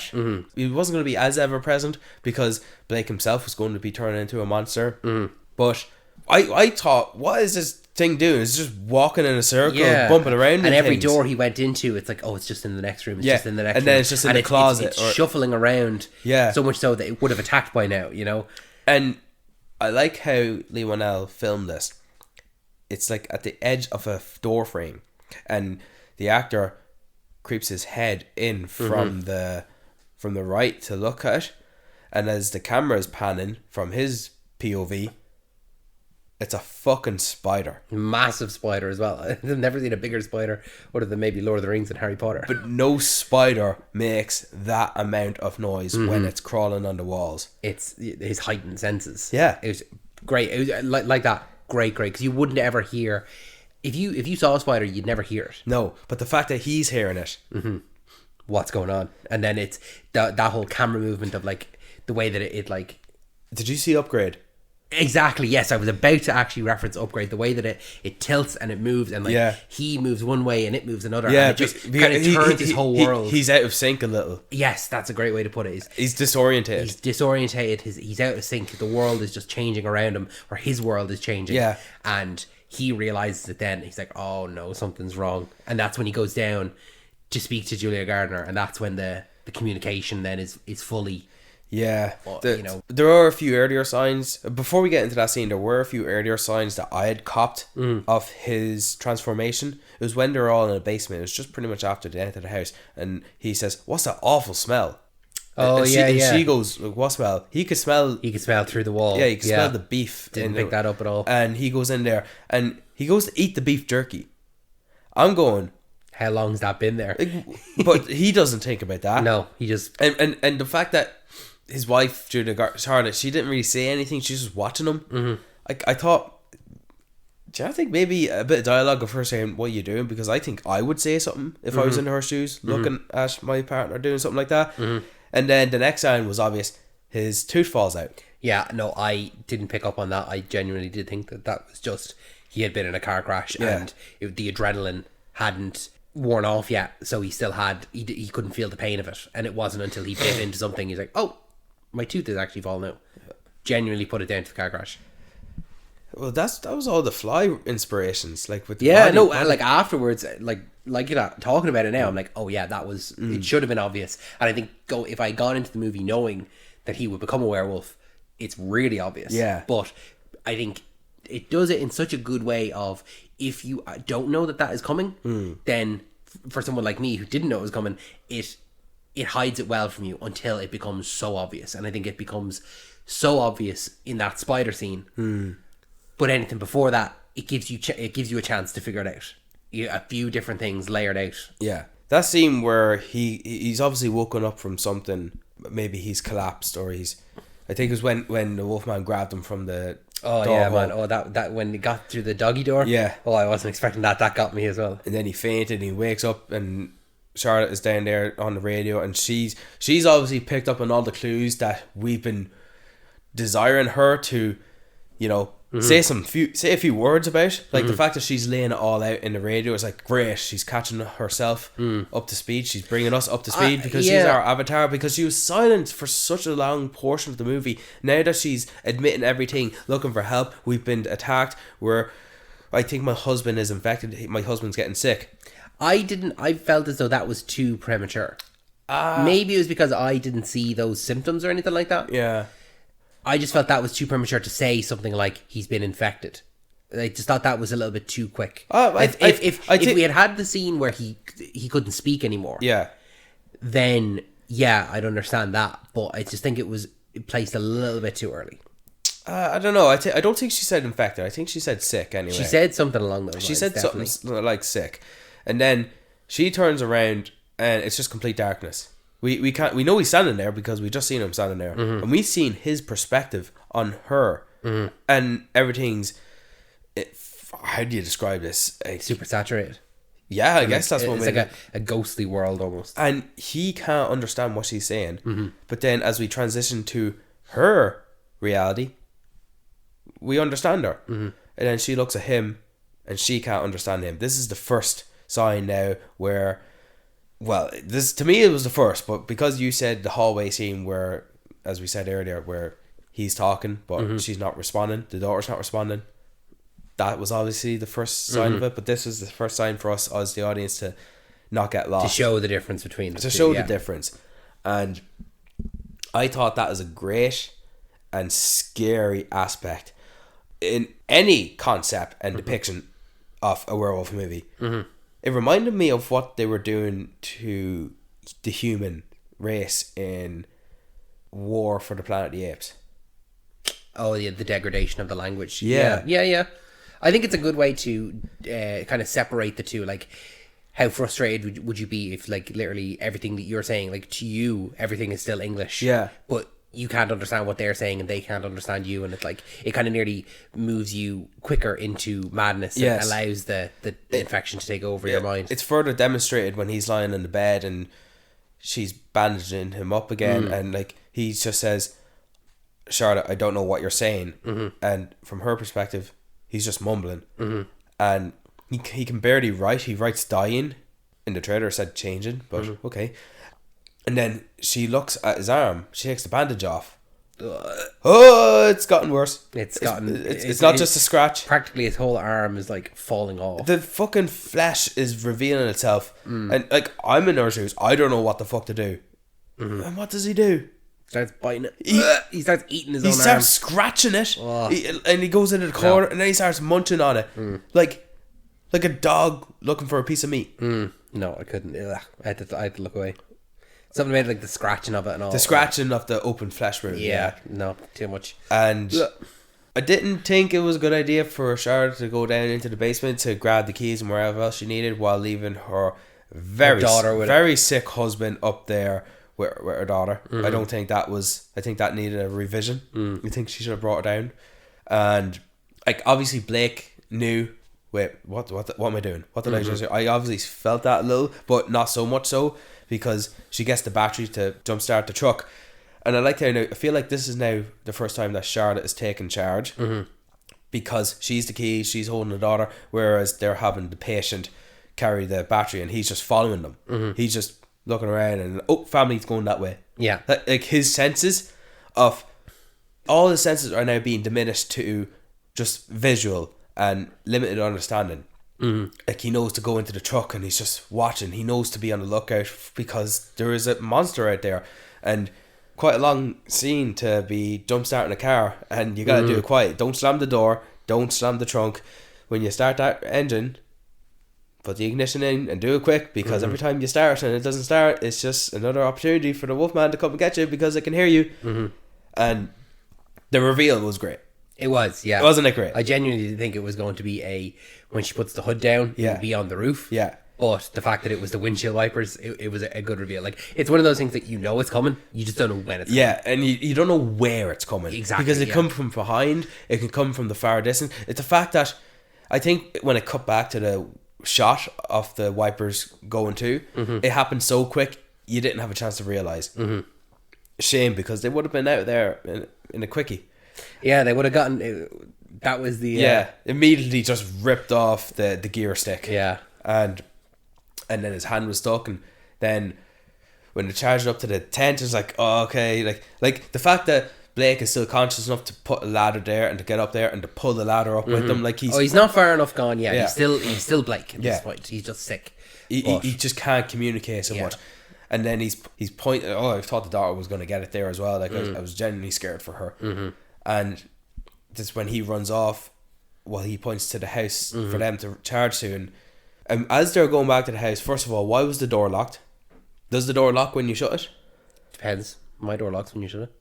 He wasn't going to be as ever present, because Blake himself was going to be turning into a monster. But I thought, what is this thing doing? It's just walking in a circle, bumping around, and every things. door he went into, it's like, oh, it's just in the next room. It's just in the next room, and then it's just in the closet. It's shuffling around. So much so that it would have attacked by now, you know. And I like how Leigh Whannell filmed this. It's like at the edge of a door frame, and the actor creeps his head in from the right to look at it, and as the camera is panning from his POV, it's a fucking spider. Massive spider as well. I've never seen a bigger spider other than maybe Lord of the Rings and Harry Potter. But no spider makes that amount of noise when it's crawling on the walls. It's his heightened senses. Yeah. It was great. It was like that. Great, because you wouldn't ever hear, if you saw a spider, you'd never hear it. No, but the fact that he's hearing it, what's going on? And then it's that whole camera movement of, like, the way that it like. Did you see Upgrade? Exactly, yes. I was about to actually reference Upgrade, the way that it tilts and it moves, and like he moves one way and it moves another, and it just kind of turns his whole world. He's out of sync a little. Yes, that's a great way to put it. He's disorientated. He's out of sync. The world is just changing around him, or his world is changing. Yeah. And he realizes it then. He's like, oh no, something's wrong. And that's when he goes down to speak to Julia Gardner, and that's when the communication then is fully. Yeah, you know, there are a few earlier signs. Before we get into that scene, there were a few earlier signs that I had copped of his transformation. It was when they were all in a basement. It was just pretty much after they entered the house, and he says, "What's that awful smell?" Oh, and she goes, "What smell?" He could smell through the wall. Yeah, he could smell the beef. Didn't pick that up at all. And he goes in there, and he goes to eat the beef jerky. I'm going, how long's that been there? But he doesn't think about that. No, he just and the fact that his wife, Charlotte, she didn't really say anything. She's just watching him. I thought, do you think maybe a bit of dialogue of her saying, "What are you doing?" Because I think I would say something if I was in her shoes, looking at my partner doing something like that. And then the next sign was obvious. His tooth falls out. Yeah, no, I didn't pick up on that. I genuinely did think that was just, he had been in a car crash and the adrenaline hadn't worn off yet, so he still had, he couldn't feel the pain of it, and it wasn't until he bit into something he's like, oh, my tooth is actually falling out. Genuinely put it down to the car crash. Well, that was all the Fly inspirations, like with the like afterwards, like you know, talking about it now, I'm like, oh yeah, that was it should have been obvious. And I think if I had gone into the movie knowing that he would become a werewolf, it's really obvious. Yeah, but I think it does it in such a good way of, if you don't know that is coming, then for someone like me who didn't know it was coming, it hides it well from you until it becomes so obvious. And I think it becomes so obvious in that spider scene. But anything before that, it gives you a chance to figure it out. A few different things layered out. Yeah, that scene where he's obviously woken up from something. Maybe he's collapsed, or I think it was when the Wolfman grabbed him from the door hole. Man. Oh, that when he got through the doggy door. Yeah. Oh, I wasn't expecting that. That got me as well. And then he fainted. And he wakes up, and Charlotte is down there on the radio, and she's obviously picked up on all the clues that we've been desiring her to, you know, say a few words about. Like the fact that she's laying it all out in the radio is like great. She's catching herself up to speed. She's bringing us up to speed because she's our avatar, because she was silent for such a long portion of the movie. Now that she's admitting everything, looking for help, we've been attacked, I think my husband is infected, my husband's getting sick. I felt as though that was too premature. Maybe it was because I didn't see those symptoms or anything like that. Yeah. I just felt that was too premature to say something like he's been infected. I just thought that was a little bit too quick. If we had the scene where he couldn't speak anymore, then yeah, I'd understand that. But I just think it was placed a little bit too early. I don't know. I don't think she said infected. I think she said sick anyway. She said something along those lines. She said something like sick, and then she turns around and it's just complete darkness. We know he's standing there because we just seen him standing there, and we've seen his perspective on her, and everything's. How do you describe this? Super saturated. Yeah, I guess that's what it's like a ghostly world almost. And he can't understand what she's saying, but then as we transition to her reality, we understand her, and then she looks at him, and she can't understand him. This is the first sign now where. Well, this to me it was the first, but because you said the hallway scene where, as we said earlier, where he's talking but she's not responding, the daughter's not responding, that was obviously the first sign of it. But this was the first sign for us as the audience to not get lost, to show the difference between the two, show the difference. And I thought that was a great and scary aspect in any concept and depiction of a werewolf movie. It reminded me of what they were doing to the human race in War for the Planet of the Apes. Oh, yeah, the degradation of the language. Yeah. I think it's a good way to kind of separate the two. Like, how frustrated would you be if, like, literally everything that you're saying, like, to you, everything is still English. Yeah. But you can't understand what they're saying and they can't understand you, and it's like it kind of nearly moves you quicker into madness and allows the infection to take over your mind. It's further demonstrated when he's lying in the bed and she's bandaging him up again, and like he just says, Charlotte, I don't know what you're saying, and from her perspective he's just mumbling, and he can barely write. He writes dying. In the trailer it said changing, but okay. And then she looks at his arm. She takes the bandage off. Oh, it's gotten worse. It's not just a scratch. Practically his whole arm is like falling off. The fucking flesh is revealing itself. And like, I'm in her shoes. I don't know what the fuck to do. And what does he do? Starts biting it. He starts eating his own arm. He starts scratching it. And he goes into the corner and then he starts munching on it. Like a dog looking for a piece of meat. No, I couldn't. I had to look away. Something made like the scratching of it and all. The scratching of the open flesh wound. Yeah, no, too much. And I didn't think it was a good idea for Charlotte to go down into the basement to grab the keys and wherever else she needed while leaving her very sick husband up there with her daughter. I don't think that was... I think that needed a revision. I think she should have brought her down. And like obviously Blake knew... Wait, what am I doing? What did I just do? I obviously felt that a little, but not so much so, because she gets the battery to jumpstart the truck. And I feel like this is now the first time that Charlotte is taking charge, because she's the key, she's holding the daughter, whereas they're having the patient carry the battery and he's just following them. He's just looking around and family's going that way. Yeah. Like his senses of... All his senses are now being diminished to just visual and limited understanding. Like he knows to go into the truck and he's just watching. He knows to be on the lookout because there is a monster out there, and quite a long scene to be jump starting a car, and you gotta do it quiet. Don't slam the door, don't slam the trunk. When you start that engine, put the ignition in and do it quick, because every time you start and it doesn't start, it's just another opportunity for the Wolfman to come and get you because they can hear you. And the reveal was great. It was, yeah. Wasn't it great? I genuinely didn't think it was going to be when she puts the hood down, it would be on the roof. Yeah. But the fact that it was the windshield wipers, it was a good reveal. Like, it's one of those things that you know it's coming, you just don't know when it's coming. Yeah, and you don't know where it's coming. Exactly. Because it can come from behind, it can come from the far distance. It's the fact that I think when it cut back to the shot of the wipers going to, it happened so quick, you didn't have a chance to realise. Shame, because they would have been out there in a quickie. Yeah, they would have gotten... That was the... immediately just ripped off the gear stick. Yeah. And then his hand was stuck, and then when they charged up to the tent, it's like, oh, okay. Like the fact that Blake is still conscious enough to put a ladder there and to get up there and to pull the ladder up with them. Like he's not far enough gone yet. He's still Blake at this point. He's just sick. He just can't communicate so much. And then he's pointing. Oh, I thought the daughter was going to get it there as well. Like I was genuinely scared for her. And this when he runs off, well, he points to the house for them to charge to. And as they're going back to the house, first of all, why was the door locked? Does the door lock when you shut it? Depends. My door locks when you shut it.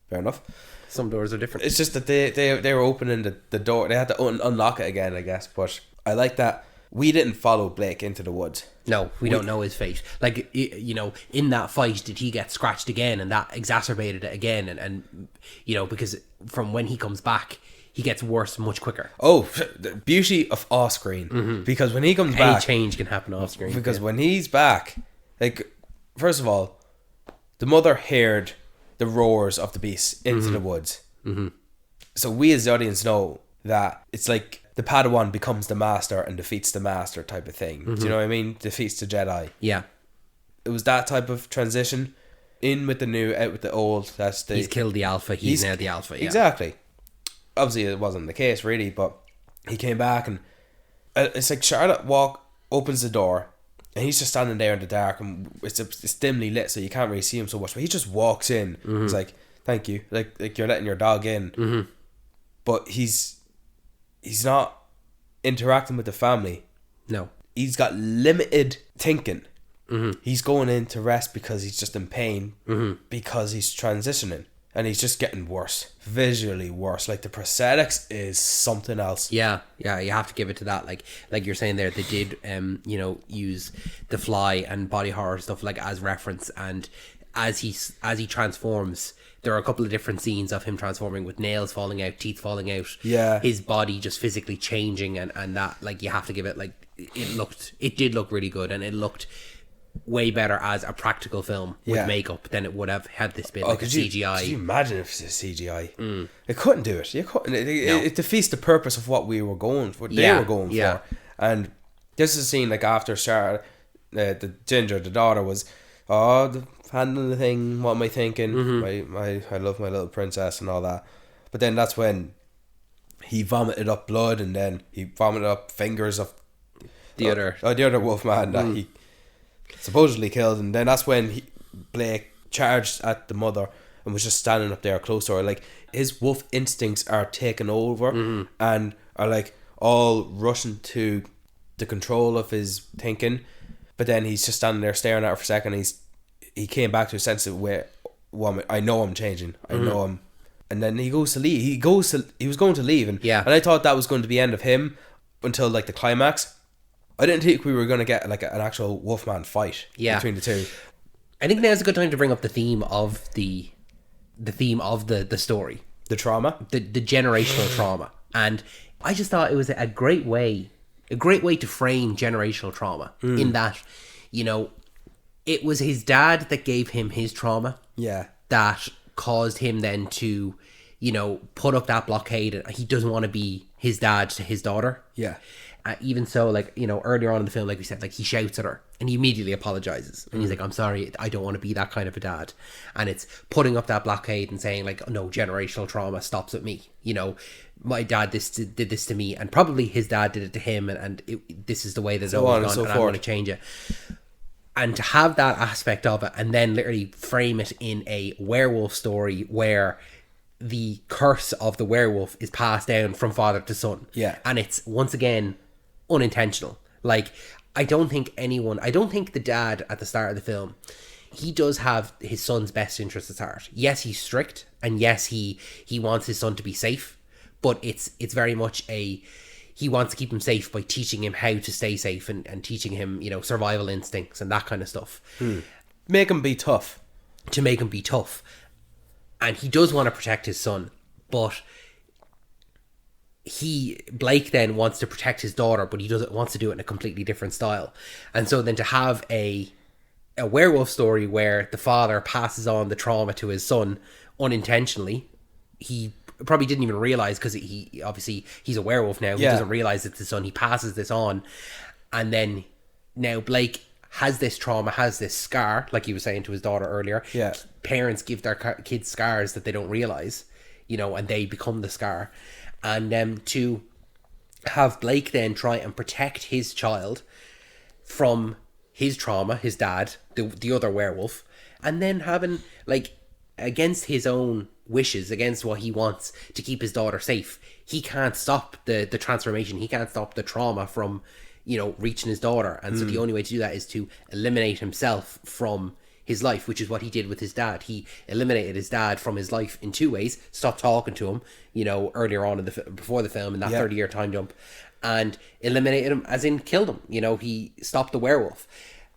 Fair enough. Some doors are different. It's just that they were opening the door. They had to unlock it again, I guess. But I like that we didn't follow Blake into the woods. No, we don't know his fate. Like, you know, in that fight, did he get scratched again? And that exacerbated it again. And you know, because from when he comes back, he gets worse much quicker. Oh, the beauty of off screen. Because when he comes back, any change can happen off screen. Because when he's back, like, first of all, the mother heard the roars of the beasts into the woods. So we as the audience know that it's like the Padawan becomes the master and defeats the master type of thing. Do you know what I mean? Defeats the Jedi. Yeah. It was that type of transition. In with the new, out with the old. He's killed the alpha. He's now the alpha. Yeah. Exactly. Obviously it wasn't the case really, but he came back and it's like Charlotte opens the door and he's just standing there in the dark and it's dimly lit so you can't really see him so much, but he just walks in. He's like, thank you, like you're letting your dog in. But he's not interacting with the family. No, he's got limited thinking. He's going in to rest because he's just in pain because he's transitioning. And he's just getting worse, visually worse. Like the prosthetics is something else. Yeah, you have to give it to that. Like you're saying there, they did, you know, use The Fly and body horror stuff like as reference. And as he transforms, there are a couple of different scenes of him transforming with nails falling out, teeth falling out. Yeah, his body just physically changing, and that, like, you have to give it, like, it did look really good, and it looked way better as a practical film with makeup than it would have had this been like a CGI. Could you imagine if it's a CGI? It couldn't do it. You couldn't. It defeats the purpose of what we were going for. They were going for. And this is a scene like after Charlotte, the Ginger, the daughter, was handling the thing. What am I thinking? I love my little princess and all that. But then that's when he vomited up blood, and then he vomited up fingers of the other wolfman that he supposedly killed. And then that's when Blake charged at the mother and was just standing up there close to her. Like, his wolf instincts are taken over and are like all rushing to the control of his thinking. But then he's just standing there staring at her for a second. He came back to a sense of where, well, I know I'm changing. I know I'm. And then he goes to leave. He was going to leave, and I thought that was going to be the end of him until like the climax. I didn't think we were going to get like an actual Wolfman fight between the two. I think now's a good time to bring up the theme of the story, the trauma, the generational trauma, and I just thought it was a great way to frame generational trauma in that, you know, it was his dad that gave him his trauma, that caused him then to, you know, put up that blockade, and he doesn't want to be his dad to his daughter. Even so, like, you know, earlier on in the film, like we said, like, he shouts at her and he immediately apologizes and he's like, I'm sorry, I don't want to be that kind of a dad. And it's putting up that blockade and saying, like, no, generational trauma stops at me. You know, my dad did this to me, and probably his dad did it to him, and this is the way that it's always gone, and I'm going to change it. And to have that aspect of it and then literally frame it in a werewolf story where the curse of the werewolf is passed down from father to son. And it's, once again, unintentional. Like, I don't think the dad at the start of the film, he does have his son's best interests at heart. Yes, he's strict, and yes, he wants his son to be safe, but it's very much he wants to keep him safe by teaching him how to stay safe and teaching him, you know, survival instincts and that kind of stuff. Make him be tough. To make him be tough. And he does want to protect his son, but Blake then wants to protect his daughter, but he wants to do it in a completely different style. And so then to have a werewolf story where the father passes on the trauma to his son unintentionally, he probably didn't even realize, because he's a werewolf now. He doesn't realize it's his son. He passes this on, and then now Blake has this trauma, has this scar, like he was saying to his daughter earlier. Parents give their kids scars that they don't realize, you know, and they become the scar. And to have Blake then try and protect his child from his trauma, his dad, the other werewolf, and then having, like, against his own wishes, against what he wants to keep his daughter safe, he can't stop the transformation. He can't stop the trauma from, reaching his daughter. And so the only way to do that is to eliminate himself from his life, which is what he did with his dad. He eliminated his dad from his life in two ways: stopped talking to him, earlier on before the film, in that 30-year time jump, and eliminated him, as in killed him. He stopped the werewolf.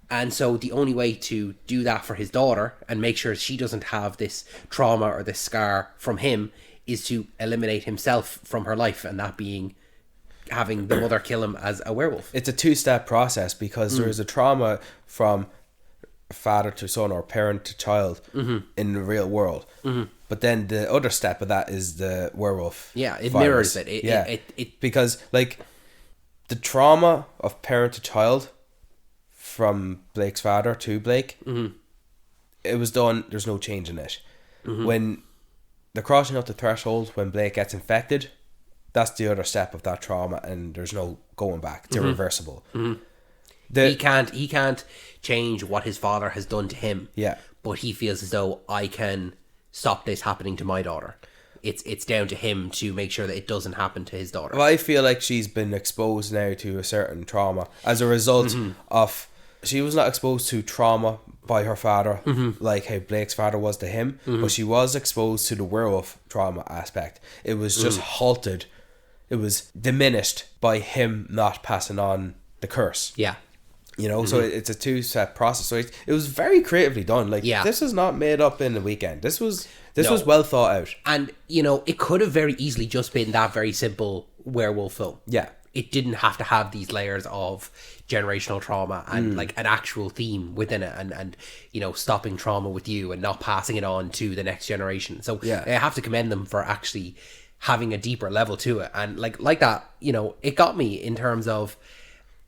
And so the only way to do that for his daughter and make sure she doesn't have this trauma or this scar from him is to eliminate himself from her life, and that being having the mother kill him as a werewolf. It's a two-step process, because there is a trauma from father to son or parent to child in the real world. But then the other step of that is the werewolf. Yeah, it virus. mirrors it. It because, like, the trauma of parent to child from Blake's father to Blake, it was done. There's no change in it. When they're crossing up the threshold, when Blake gets infected, that's the other step of that trauma, and there's no going back. It's irreversible. He can't change what his father has done to him. Yeah, but he feels as though, I can stop this happening to my daughter. It's down to him to make sure that it doesn't happen to his daughter. Well, I feel like she's been exposed now to a certain trauma as a result of. She was not exposed to trauma by her father, like how Blake's father was to him, but she was exposed to the werewolf trauma aspect. It was just halted. It was diminished by him not passing on the curse. Yeah. So it's a two-step process. So it was very creatively done. Like, this was not made up in a weekend. This was well thought out. And, it could have very easily just been that very simple werewolf film. Yeah. It didn't have to have these layers of generational trauma and like an actual theme within it, and stopping trauma with you and not passing it on to the next generation. So I have to commend them for actually having a deeper level to it. And like that, it got me in terms of,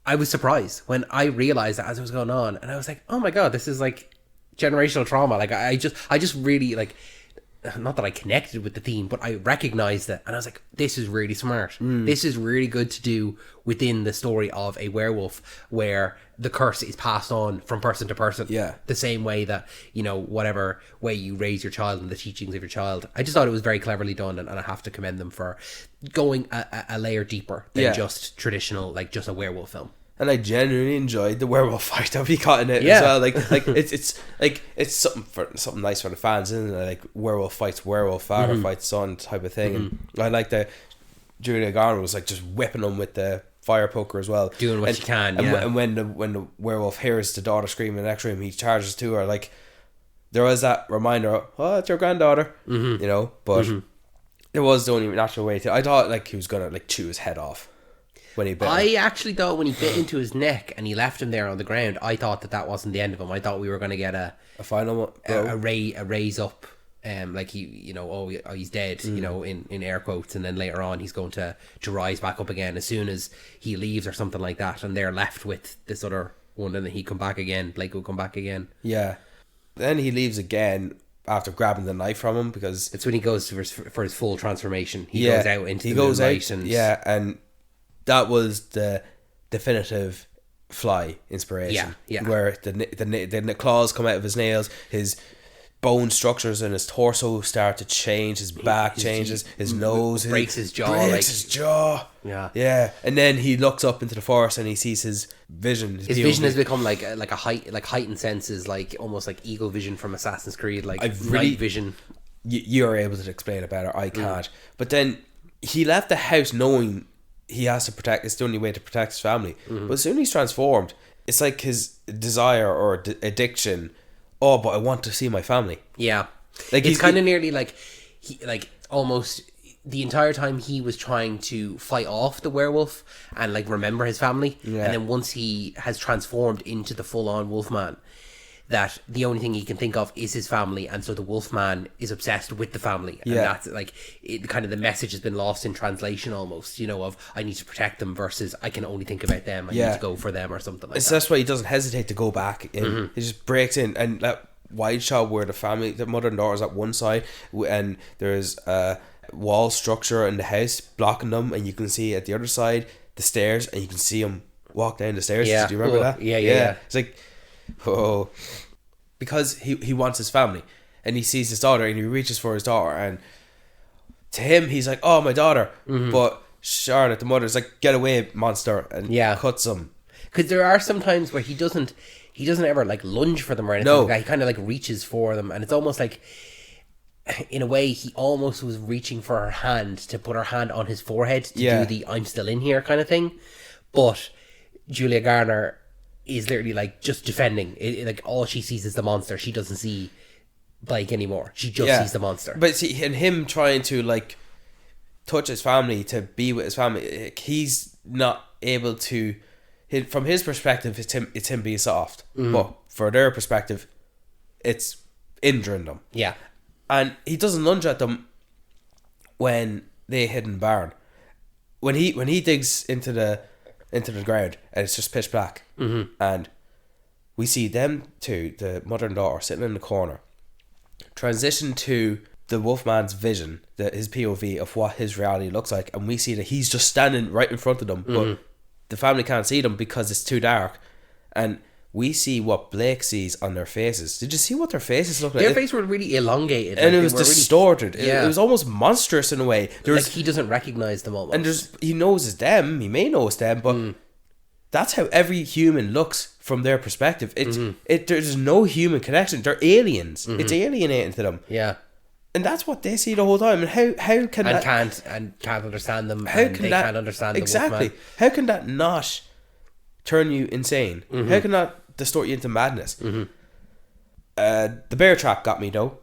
I was surprised when I realized that as it was going on, and I was like, oh my God, this is like generational trauma. Like I just really, like, not that I connected with the theme, but I recognized it, and I was like, this is really smart. This is really good to do within the story of a werewolf, where the curse is passed on from person to person. Yeah. The same way that, whatever way you raise your child and the teachings of your child. I just thought it was very cleverly done, and I have to commend them for going a layer deeper than just traditional, like, just a werewolf film. And I genuinely enjoyed the werewolf fight that we got in it as well. Like it's something nice for the fans, isn't it? Like, werewolf fights werewolf, father fights son type of thing. And I like that Julia Garner was like just whipping them with the fire poker as well, doing what she can. And when the werewolf hears the daughter screaming in the next room, he charges to her. Like, there was that reminder, oh, it's your granddaughter, But it was the only natural way to. I thought like he was gonna like chew his head off when he bit him. I actually thought when he bit into his neck and he left him there on the ground, I thought that wasn't the end of him. I thought we were going to get a final one, a raise up, like he, he's dead, in air quotes, and then later on he's going to rise back up again as soon as he leaves or something like that, and they're left with this other one, and then he come back again. Blake will come back again. Yeah, then he leaves again after grabbing the knife from him, because it's when he goes for his full transformation. He goes out into the moonlight, and that was the definitive Fly inspiration. Yeah. Where the claws come out of his nails, his bone structures in his torso start to change, his back changes, his nose breaks his jaw. Yeah. And then he looks up into the forest and he sees his vision. His vision has become like heightened senses, like almost like eagle vision from Assassin's Creed, like night vision. You're able to explain it better. I can't. But then he left the house knowing he has to protect. It's the only way to protect his family. But as soon as he's transformed, it's like his desire or addiction. Oh, but I want to see my family. Yeah, like it's kind of nearly like he, like almost the entire time he was trying to fight off the werewolf and like remember his family, and then once he has transformed into the full-on Wolfman, that the only thing he can think of is his family, and so the Wolfman is obsessed with the family, and that's like kind of the message has been lost in translation almost, of I need to protect them versus I can only think about them, I need to go for them or something like that. That's why he doesn't hesitate to go back in. He just breaks in, and that wide shot where the mother and daughter is at one side and there's a wall structure in the house blocking them, and you can see at the other side the stairs, and you can see him walk down the stairs. Yeah. Do you remember that? Yeah. It's like, oh, because he wants his family, and he sees his daughter, and he reaches for his daughter, and to him, he's like, oh, my daughter. But Charlotte, the mother's like, get away, monster, and cuts him. Because there are some times where he doesn't ever like lunge for them or anything like that. He kind of like reaches for them, and it's almost like, in a way, he almost was reaching for her hand, to put her hand on his forehead to do the I'm still in here kind of thing. But Julia Garner is literally like just defending it, like all she sees is the monster. She doesn't see Blake anymore. She just sees the monster. But see, and him trying to like touch his family, to be with his family, he's not able to. From his perspective, it's him being soft. But for their perspective, it's injuring them. Yeah. And he doesn't lunge at them when they hid in the barn. When he digs into the ground, and it's just pitch black, and we see them two, the mother and daughter, sitting in the corner. Transition to the Wolfman's vision, his POV of what his reality looks like, and we see that he's just standing right in front of them, but the family can't see them because it's too dark, and we see what Blake sees on their faces. Did you see what their faces look like? Their faces were really elongated, and it was distorted. Really, it was almost monstrous in a way. Like he doesn't recognize them almost. And he knows it's them. He may know it's them, but that's how every human looks from their perspective. There's no human connection. They're aliens. It's alienating to them. Yeah. And that's what they see the whole time. And how can that... can't understand them. How and can they that... can't understand the Exactly. Wolfman. How can that not turn you insane? How can that distort you into madness? The bear trap got me, though.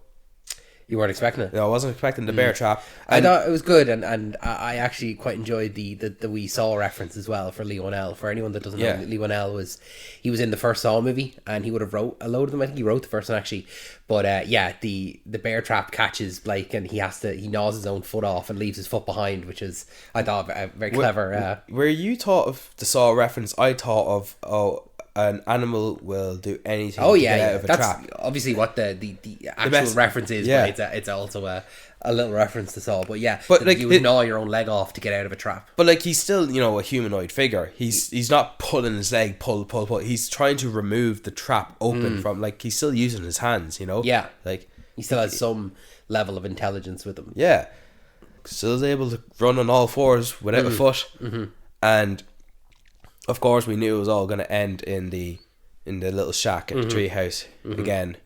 You weren't expecting it? No, I wasn't expecting the bear trap. I thought it was good, and I actually quite enjoyed the wee Saw reference as well for Leigh Whannell. For anyone that doesn't know, Leigh Whannell was in the first Saw movie, and he would have wrote a load of them. I think he wrote the first one actually. But the bear trap catches Blake, and he gnaws his own foot off and leaves his foot behind, which is, I thought, very clever. Where you thought of the Saw reference, I thought of an animal will do anything to get out of a that's trap. Obviously what the actual reference is, but it's also a little reference to Saw. But but like, you would gnaw your own leg off to get out of a trap. But like, he's still, a humanoid figure. He's not pulling his leg, pull. He's trying to remove the trap open from, like, he's still using his hands, Yeah. Like, he still has some level of intelligence with him. Yeah. Still is able to run on all fours without a foot. And of course, we knew it was all going to end in the little shack at the treehouse again.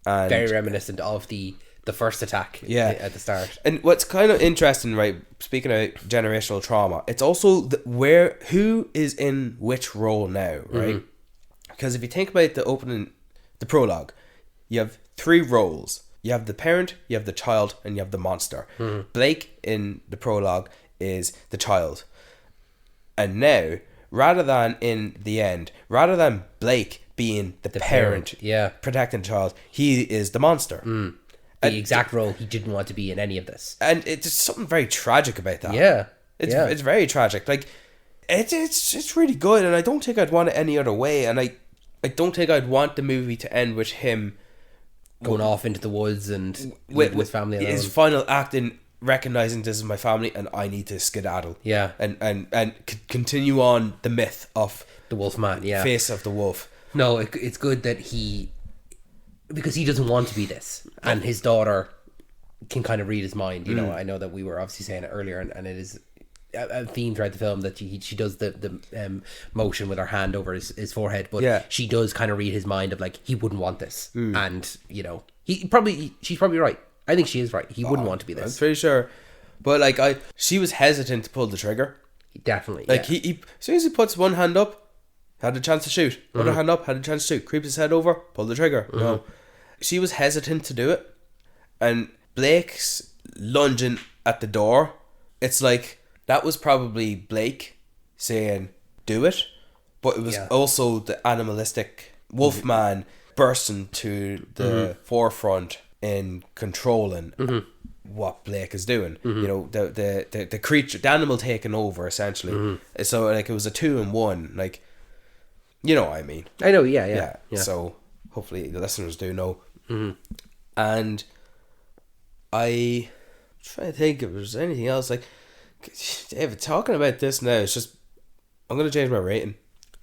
And very reminiscent of the first attack at the start. And what's kind of interesting, right, speaking of generational trauma, it's also who is in which role now, right? Because if you think about the prologue, you have three roles. You have the parent, you have the child, and you have the monster. Blake in the prologue is the child. And now, rather than Blake being the parent protecting the child, he is the monster. The exact role he didn't want to be in any of this. And it's something very tragic about that. Yeah. It's very tragic. Like, it's really good, and I don't think I'd want it any other way, and I don't think I'd want the movie to end with him going off into the woods and with his family alone. His final act in recognizing this is my family and I need to skedaddle. Yeah. And continue on the myth of the Wolfman, face of the wolf. No, it's good that because he doesn't want to be this, and his daughter can kind of read his mind. I know that we were obviously saying it earlier, and it is a theme throughout the film that she does the motion with her hand over his forehead, but she does kind of read his mind of like, he wouldn't want this, and she's probably right. I think she is right. He wouldn't want to be this. I'm pretty sure, but she was hesitant to pull the trigger. Definitely, he as soon as he puts one hand up, had a chance to shoot. Other hand up, had a chance to shoot. Creeps his head over, pull the trigger. No, she was hesitant to do it, and Blake's lunging at the door. It's like, that was probably Blake saying, do it. But it was also the animalistic Wolfman bursting to the forefront in controlling what Blake is doing. The creature, the animal taking over, essentially. So, like, it was a 2-in-1. Like, you know what I mean. I know, yeah. So, hopefully the listeners do know. And I try to think if there's anything else. Like, David, talking about this now, it's just, I'm going to change my rating.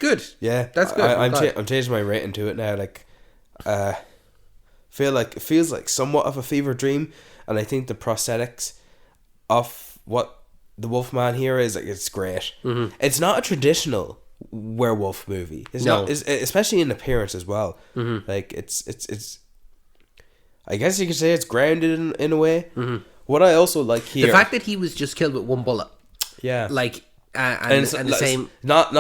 Good. Yeah, That's good. I'm changing my rating to it now. Like, feel like it feels like somewhat of a fever dream, and I think the prosthetics of what the Wolfman here is, like, it's great. Mm-hmm. It's not a traditional werewolf movie. It's not, especially in appearance as well. Mm-hmm. Like, it's. I guess you could say it's grounded in a way. Mm-hmm. What I also like here, the fact that he was just killed with one bullet. Yeah, like. And the same, not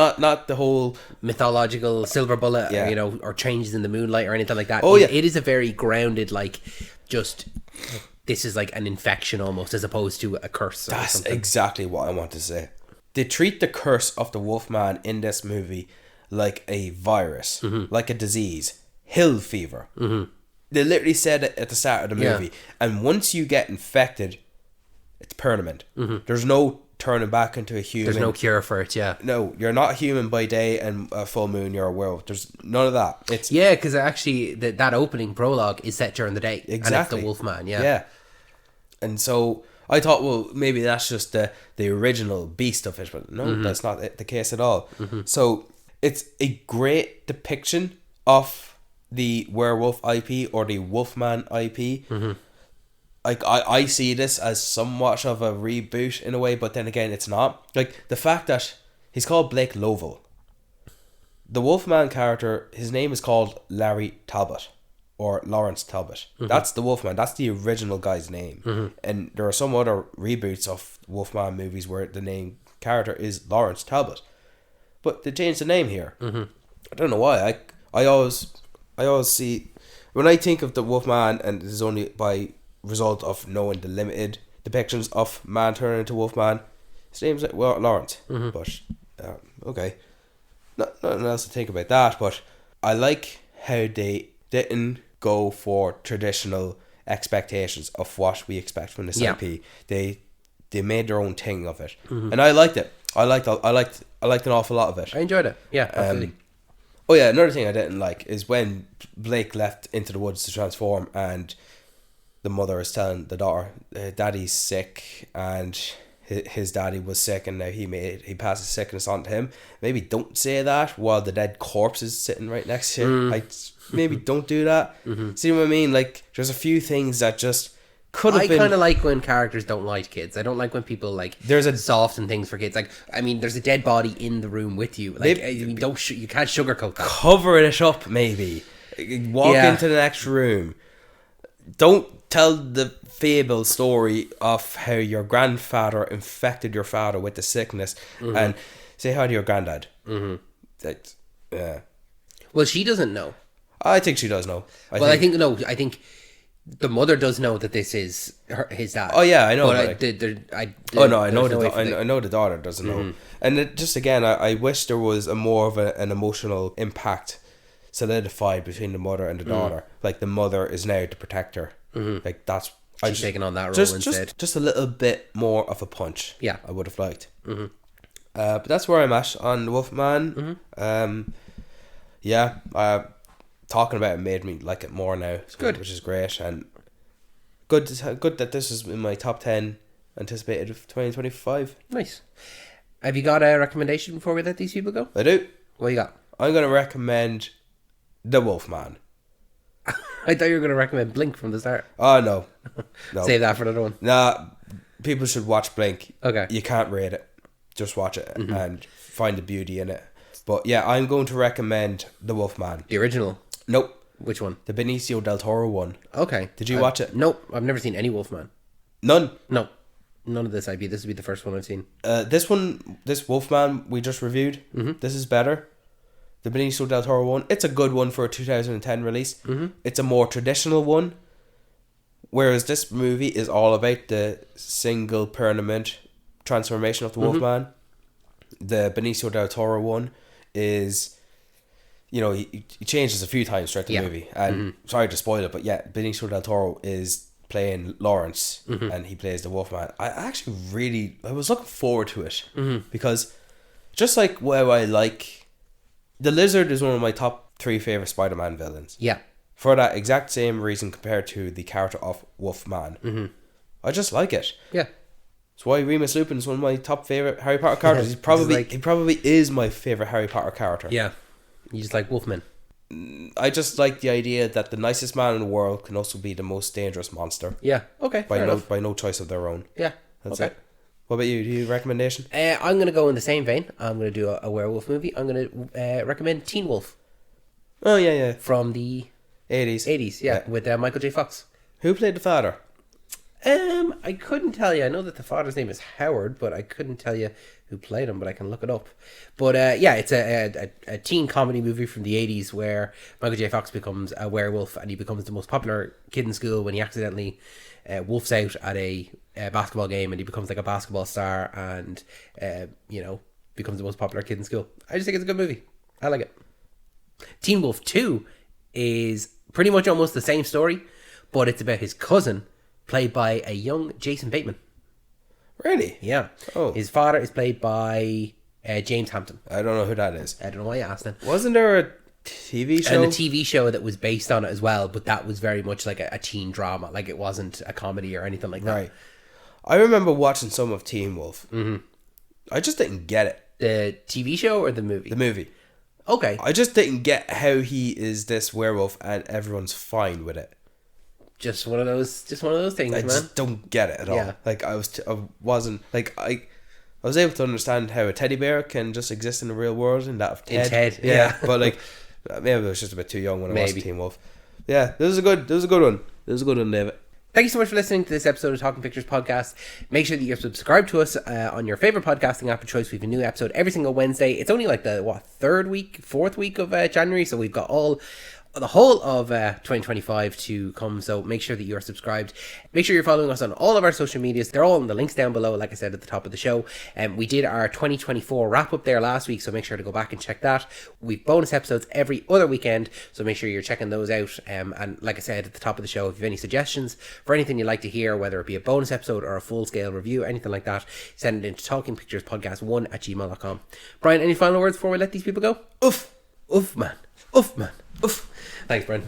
the whole mythological silver bullet, yeah. or changes in the moonlight or anything like that. Oh, yeah. It is a very grounded, like, just this is like an infection almost, as opposed to a curse. That's exactly what I want to say. They treat the curse of the Wolfman in this movie like a virus, mm-hmm. like a disease, hill fever. Mm-hmm. They literally said it at the start of the movie, and once you get infected, it's permanent. Mm-hmm. There's no turning back into a human. There's no cure for it. Yeah. No, you're not human by day, and a full moon you're a werewolf. There's none of that. It's because actually that opening prologue is set during the day. Exactly. And it's the Wolfman. Yeah. Yeah. And so I thought, well, maybe that's just the original beast of it, but no, mm-hmm. that's not the case at all. Mm-hmm. So it's a great depiction of the werewolf IP or the Wolfman IP. Mm-hmm. Like, I see this as somewhat of a reboot in a way, but then again, it's not. Like, the fact that he's called Blake Lovell. The Wolfman character, his name is called Larry Talbot, or Lawrence Talbot. Mm-hmm. That's the Wolfman. That's the original guy's name. Mm-hmm. And there are some other reboots of Wolfman movies where the name character is Lawrence Talbot. But they changed the name here. Mm-hmm. I don't know why. I always see... When I think of the Wolfman, and this is only by result of knowing the limited depictions of man turning into Wolfman, his name's Lawrence. Mm-hmm. But okay, nothing else to think about that. But I like how they didn't go for traditional expectations of what we expect from this IP. They made their own thing of it, mm-hmm. and I liked it. I liked an awful lot of it. I enjoyed it. Yeah, absolutely. Oh yeah, another thing I didn't like is when Blake left into the woods to transform, and the mother is telling the daughter, "Daddy's sick," and his daddy was sick, and now he passes sickness on to him. Maybe don't say that while the dead corpse is sitting right next to you. Like, maybe don't do that. Mm-hmm. See what I mean? Like, there's a few things that just could have been. I kind of like when characters don't lie to kids. I don't like when people soften things for kids. Like, I mean, there's a dead body in the room with you. Like, you can't sugarcoat that. Cover it up, maybe. Walk into the next room. Don't tell the fable story of how your grandfather infected your father with the sickness, mm-hmm. and say hi to your granddad. Mm-hmm. Well, she doesn't know. I think she does know. I think the mother does know that this is his dad. Oh yeah, I know. I know the daughter doesn't know. Mm-hmm. And just again, I wish there was a more of an emotional impact solidified between the mother and the daughter. Like, the mother is now to protect her. Mm-hmm. Like, that's she's taking on that role instead. Just a little bit more of a punch. Yeah, I would have liked. Mm-hmm. But that's where I'm at on the Wolfman. Mm-hmm. Talking about it made me like it more now. Good, which is great, and good that this is in my top 10 anticipated of 2025. Nice. Have you got a recommendation before we let these people go? I do. What you got? I'm going to recommend The Wolfman. I thought you were going to recommend Blink from the start. Oh, no. Save that for another one. Nah, people should watch Blink. Okay. You can't rate it. Just watch it and find the beauty in it. But yeah, I'm going to recommend The Wolfman. The original? Nope. Which one? The Benicio del Toro one. Okay. Did you watch it? Nope. I've never seen any Wolfman. None? No. None of this IP. This would be the first one I've seen. This Wolfman we just reviewed, this is better. The Benicio del Toro one, it's a good one for a 2010 release. Mm-hmm. It's a more traditional one, whereas this movie is all about the single permanent transformation of the Wolfman. The Benicio del Toro one is, he changes a few times throughout the movie. And sorry to spoil it, but yeah, Benicio del Toro is playing Lawrence, and he plays the Wolfman. I was looking forward to it, because just like where I like... The Lizard is one of my top 3 favourite Spider-Man villains. Yeah. For that exact same reason compared to the character of Wolfman. Mm-hmm. I just like it. Yeah. That's why Remus Lupin is one of my top favorite Harry Potter characters. He probably is my favorite Harry Potter character. Yeah. You just like Wolfman. I just like the idea that the nicest man in the world can also be the most dangerous monster. Yeah. Okay. By no choice of their own. Yeah. That's okay. it. What about you? Do you have a recommendation? I'm going to go in the same vein. I'm going to do a werewolf movie. I'm going to recommend Teen Wolf. Oh, yeah. From the 80s. 80s, yeah. With Michael J. Fox. Who played the father? I couldn't tell you. I know that the father's name is Howard, but I couldn't tell you who played him, but I can look it up. But yeah, it's a teen comedy movie from the 80s where Michael J. Fox becomes a werewolf and he becomes the most popular kid in school when he accidentally wolfs out at a basketball game and he becomes like a basketball star and, becomes the most popular kid in school. I just think it's a good movie. I like it. Teen Wolf 2 is pretty much almost the same story, but it's about his cousin, played by a young Jason Bateman. Really? Yeah. Oh. His father is played by James Hampton. I don't know who that is. I don't know why you asked him. Wasn't there a TV show? And a TV show that was based on it as well, but that was very much like a teen drama. Like it wasn't a comedy or anything like that. Right. I remember watching some of Teen Wolf. Mm-hmm. I just didn't get it. The TV show or the movie? The movie. Okay. I just didn't get how he is this werewolf and everyone's fine with it. Just one of those things, I man. just don't get it at all. Yeah. Like I was able to understand how a teddy bear can just exist in the real world and that of Ted. In Ted, yeah. yeah. But like maybe I was just a bit too young when I watched Teen Wolf. Yeah, this is a good one. This is a good one, David. Thank you so much for listening to this episode of Talking Pictures Podcast. Make sure that you're subscribed to us on your favorite podcasting app of choice. We have a new episode every single Wednesday. It's only like the fourth week of January, so we've got the whole of 2025 to come, so make sure that you are subscribed. Make sure you're following us on all of our social medias. They're all in the links down below, like I said at the top of the show. We did our 2024 wrap up there last week, so make sure to go back and check that. We've bonus episodes every other weekend, so make sure you're checking those out. And like I said at the top of the show, if you have any suggestions for anything you'd like to hear, whether it be a bonus episode or a full scale review, anything like that, send it into talkingpicturespodcast1@gmail.com. Brian, any final words before we let these people go? Oof. Oof, man. Oof, man. Oof. Thanks, Brian.